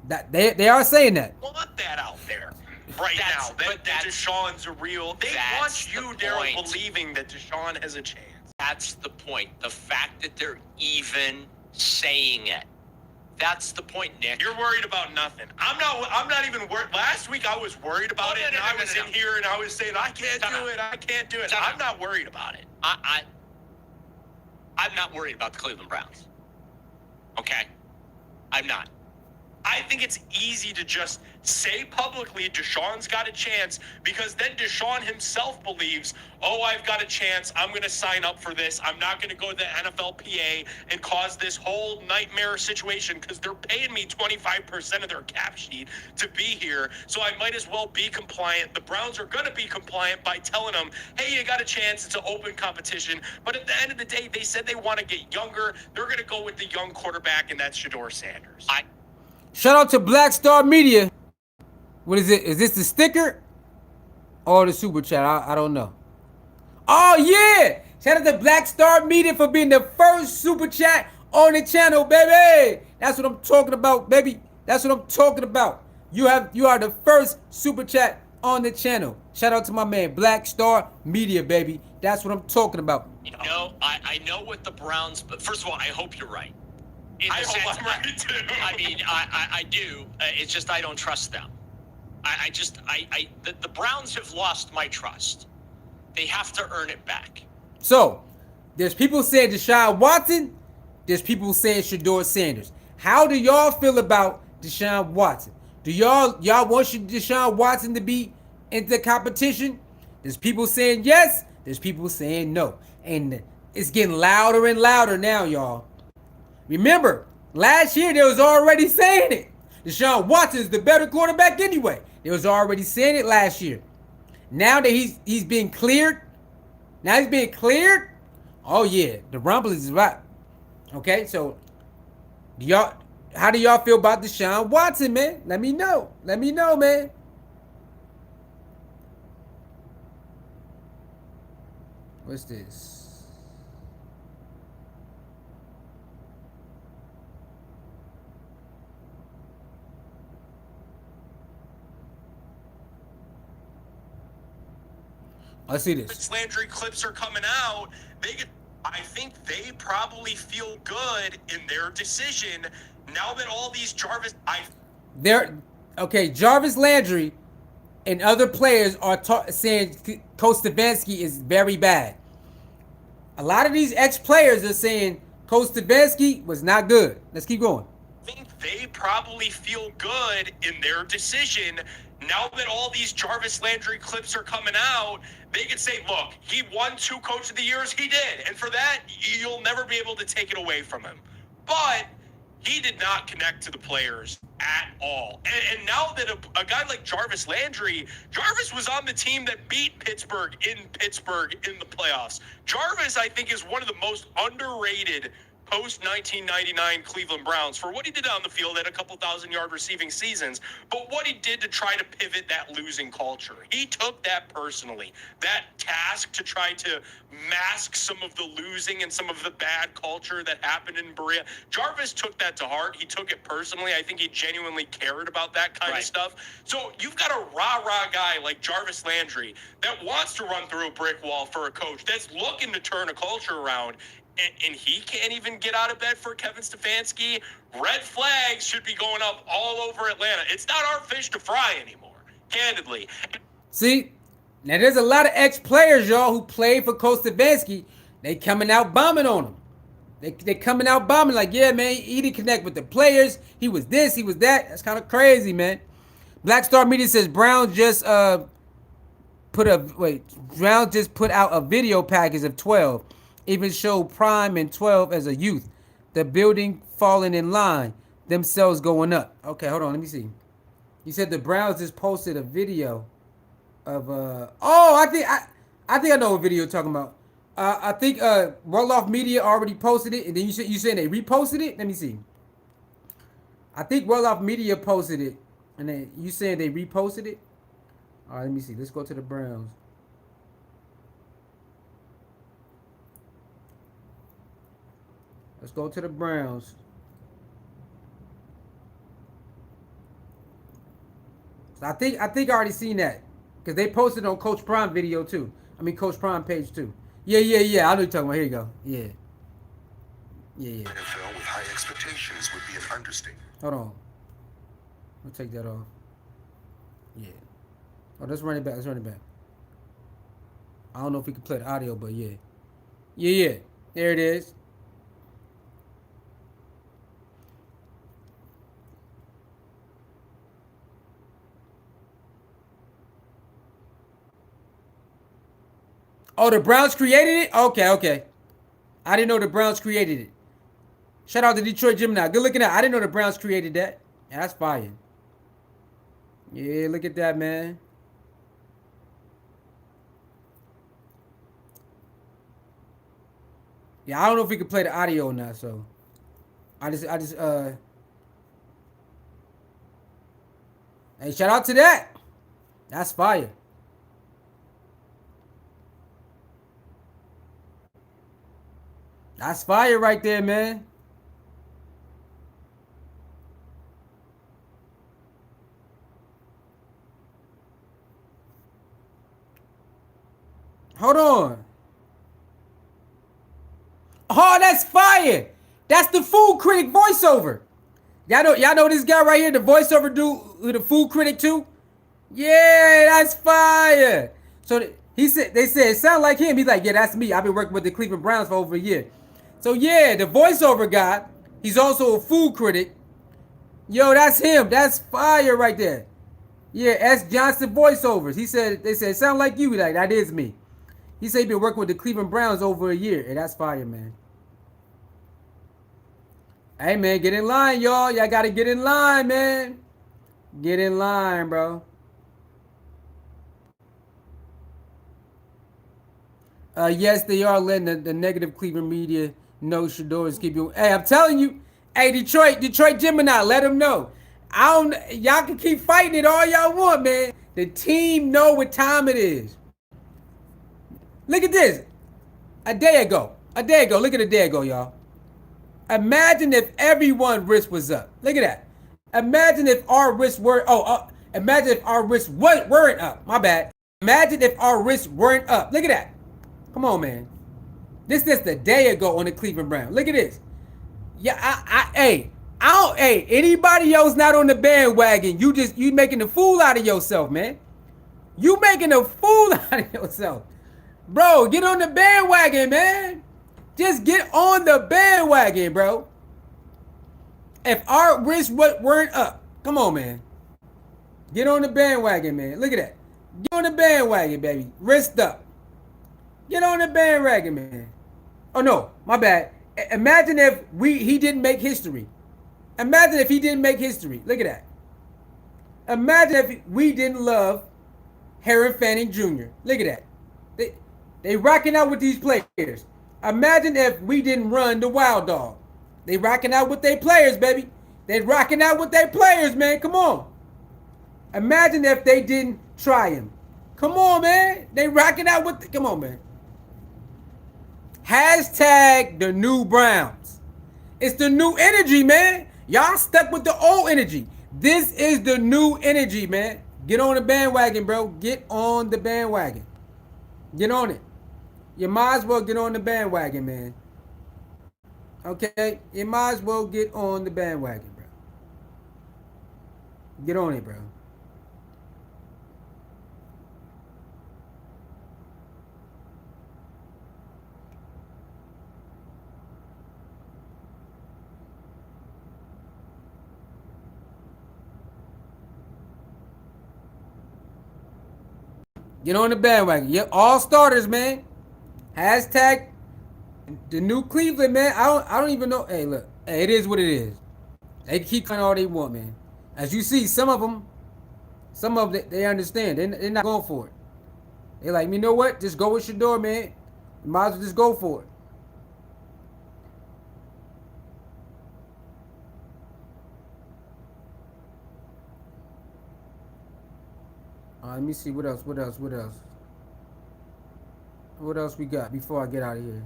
that they are saying that. Want that out there right now. That Deshaun's a real. They want you, Daryl, believing that Deshaun has a chance. That's the point. The fact that they're even saying it. That's the point, Nick. You're worried about nothing. I'm not even worried. Last week I was worried about it, and I was in here and I was saying I can't do it. I can't do it. I'm not worried about it. I'm not worried about the Cleveland Browns. Okay, I'm not. I think it's easy to just say publicly Deshaun's got a chance because then Deshaun himself believes, oh, I've got a chance. I'm going to sign up for this. I'm not going to go to the NFLPA and cause this whole nightmare situation because they're paying me 25% of their cap sheet to be here. So I might as well be compliant. The Browns are going to be compliant by telling them, hey, you got a chance. It's an open competition. But at the end of the day, they said they want to get younger. They're going to go with the young quarterback, and that's Shador Sanders. Shout out to Black Star Media. What is it? Is this the sticker or the super chat? I don't know. Oh, yeah. Shout out to Black Star Media for being the first super chat on the channel, baby. That's what I'm talking about, baby. That's what I'm talking about. You are the first super chat on the channel. Shout out to my man, Black Star Media, baby. That's what I'm talking about. You know, I know what the Browns, but first of all, I hope you're right. I hope I'm right too. I mean, I do. It's just I don't trust them. The Browns have lost my trust. They have to earn it back. So, there's people saying Deshaun Watson. There's people saying Shedeur Sanders. How do y'all feel about Deshaun Watson? Do y'all want Deshaun Watson to be in the competition? There's people saying yes. There's people saying no. And it's getting louder and louder now, y'all. Remember, last year they was already saying it. Deshaun Watson is the better quarterback anyway. They was already saying it last year. Now that he's being cleared, oh yeah, the rumble is right. Okay, so how do y'all feel about Deshaun Watson, man? Let me know, man. What's this? Let's see this. Landry clips are coming out. I think they probably feel good in their decision now that all these Jarvis. Jarvis Landry and other players are saying Coach Stefanski is very bad. A lot of these ex-players are saying Coach Stefanski was not good. Let's keep going. I think they probably feel good in their decision. Now that all these Jarvis Landry clips are coming out, they can say, look, he won 2 Coach of the Years. He did. And for that, you'll never be able to take it away from him. But he did not connect to the players at all. And now that a guy like Jarvis Landry, Jarvis was on the team that beat Pittsburgh in the playoffs. Jarvis, I think, is one of the most underrated post-1999 Cleveland Browns for what he did on the field at a couple thousand-yard receiving seasons, but what he did to try to pivot that losing culture. He took that personally, that task to try to mask some of the losing and some of the bad culture that happened in Berea. Jarvis took that to heart. He took it personally. I think he genuinely cared about that kind of stuff. So you've got a rah-rah guy like Jarvis Landry that wants to run through a brick wall for a coach, that's looking to turn a culture around, and he can't even get out of bed for Kevin Stefanski. Red flags should be going up all over Atlanta. It's not our fish to fry anymore, candidly. See, now there's a lot of ex-players, y'all, who played for Coach Stefanski. They coming out bombing on him. They coming out bombing like, yeah, man, he didn't connect with the players. He was this, he was that. That's kind of crazy, man. Black Star Media says Browns just put out a video package of 12. Even showed Prime and 12 as a youth. The building falling in line. Themselves going up. Okay, hold on. Let me see. You said the Browns just posted a video of I think I know what video you're talking about. I think Well-Off Media already posted it, and then you saying they reposted it? Let me see. I think Well-Off Media posted it, and then you saying they reposted it? All right, let me see. Let's go to the Browns. Let's go to the Browns. So I think I already seen that because they posted on Coach Prime video too. I mean Coach Prime page too. Yeah. I know what you're talking about. Here you go. Yeah. NFL with high expectations would be an understatement. Hold on. I'll take that off. Yeah. Oh, let's run it back. I don't know if we can play the audio, but yeah. There it is. Oh, the Browns created it? Okay. I didn't know the Browns created it. Shout out to Detroit Gemini. Good looking at. I didn't know the Browns created that. Yeah, that's fire. Yeah, look at that, man. Yeah, I don't know if we can play the audio or not, so I just hey, shout out to that. That's fire. That's fire right there, man. Hold on. Oh, that's fire. That's the food critic voiceover. Y'all know this guy right here, the voiceover dude, the food critic too? Yeah, that's fire. So they said it sound like him. He's like, yeah, that's me. I've been working with the Cleveland Browns for over a year. So yeah, the voiceover guy, he's also a food critic. Yo, that's him. That's fire right there. Yeah, S. Johnson voiceovers. They said, sound like you. Like, that is me. He said he been working with the Cleveland Browns over a year. And that's fire, man. Hey, man, get in line, y'all. Y'all got to get in line, man. Get in line, bro. Yes, they are letting the negative Cleveland media know Shedeur is keeping. Hey, I'm telling you. Hey, Detroit Gemini, let them know. Y'all can keep fighting it all y'all want, man. The team know what time it is. Look at this. A day ago. Look at a day ago, y'all. Imagine if everyone's wrist was up. Look at that. Imagine if our wrists were. Imagine if our wrists weren't up. My bad. Imagine if our wrists weren't up. Look at that. Come on, man. This is the day ago on the Cleveland Browns. Look at this. Yeah, anybody else not on the bandwagon, you making a fool out of yourself, man. You making a fool out of yourself. Bro, get on the bandwagon, man. Just get on the bandwagon, bro. If our wrists weren't up, come on, man. Get on the bandwagon, man. Look at that. Get on the bandwagon, baby. Wrist up. Get on the bandwagon, man. Oh no, my bad. Imagine if he didn't make history. Imagine if he didn't make history. Look at that. Imagine if we didn't love Harry Fanning Jr. Look at that. They rocking out with these players. Imagine if we didn't run the Wild Dog. They rocking out with their players, baby. They rocking out with their players, man. Come on. Imagine if they didn't try him. Come on, man. They rocking out with come on, man. Hashtag the new Browns. It's the new energy, man. Y'all stuck with the old energy. This is the new energy, man. Get on the bandwagon, bro. Get on the bandwagon. Get on it. You might as well get on the bandwagon, man. Okay? You might as well get on the bandwagon, bro. Get on it, bro. Get on the bandwagon. Yep, all starters, man. Hashtag the new Cleveland, man. I don't even know. Hey, look. Hey, it is what it is. They keep trying all they want, man. As you see, some of them, they understand. They're not going for it. They're like, you know what? Just go with Shedeur, man. You might as well just go for it. Let me see what else we got before I get out of here.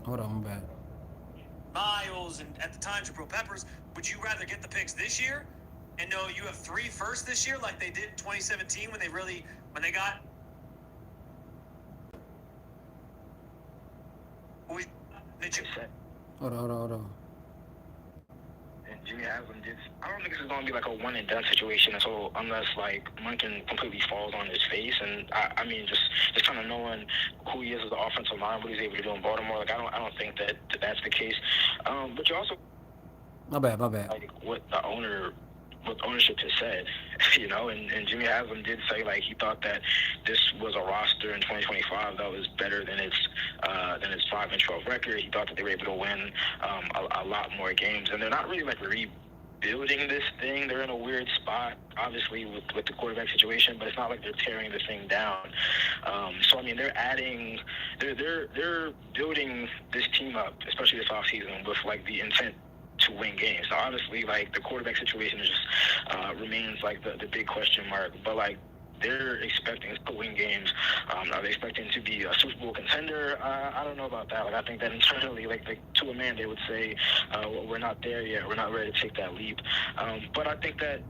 Hold on, I'm back. Miles and at the time Jabril Peppers, would you rather get the picks this year and know you have 3 firsts this year like they did in 2017 when they got Hold on. And Jimmy Haslam did. I don't think this is going to be like a one and done situation. So unless like Munkin completely falls on his face, and I mean just kind of knowing who he is as an offensive line, what he's able to do in Baltimore. Like I don't think that's the case. But you also. My bad. Like what ownership has said, and Jimmy Haslam did say like he thought that this was a roster in 2025 that was better than its 5-12 record. He thought that they were able to win a lot more games, and they're not really like rebuilding this thing. They're in a weird spot, obviously with the quarterback situation, but it's not like they're tearing the thing down. So I mean, they're building this team up, especially this offseason, with like the intent to win games. Now, obviously, like the quarterback situation is just remains like the big question mark. But like they're expecting to win games. Are they expecting to be a Super Bowl contender? I don't know about that. Like I think that internally, like to a man, they would say we're not there yet. We're not ready to take that leap. But I think that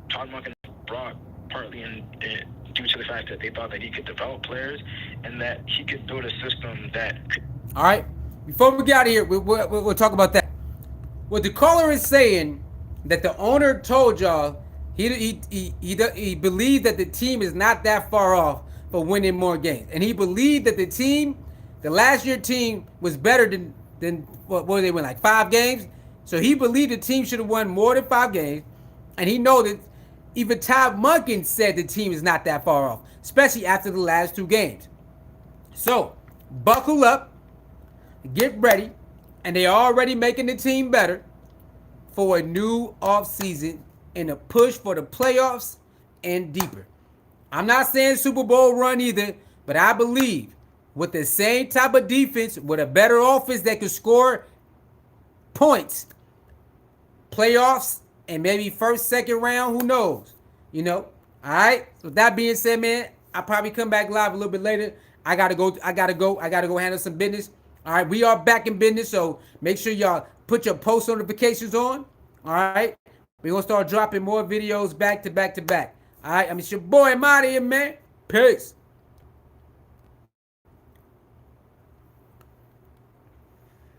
Todd Monken brought partly in due to the fact that they thought that he could develop players and that he could build a system that could. All right. Before we get out of here, we'll talk about that. What the caller is saying, that the owner told y'all he believed that the team is not that far off for winning more games, and he believed that the last year team was better than what did they win, like 5 games. So he believed the team should have won more than 5 games, and he know that even Todd Monken said the team is not that far off, especially after the last 2 games. So buckle up, get ready. And they're already making the team better for a new offseason and a push for the playoffs and deeper. I'm not saying Super Bowl run either, but I believe with the same type of defense, with a better offense that could score points, playoffs, and maybe first, second round, who knows? All right? With that being said, man, I'll probably come back live a little bit later. I gotta go handle some business. All right, we are back in business, so make sure y'all put your post notifications on. All right, we're gonna start dropping more videos back to back to back. All right, it's your boy, I'm out of here, man. Peace.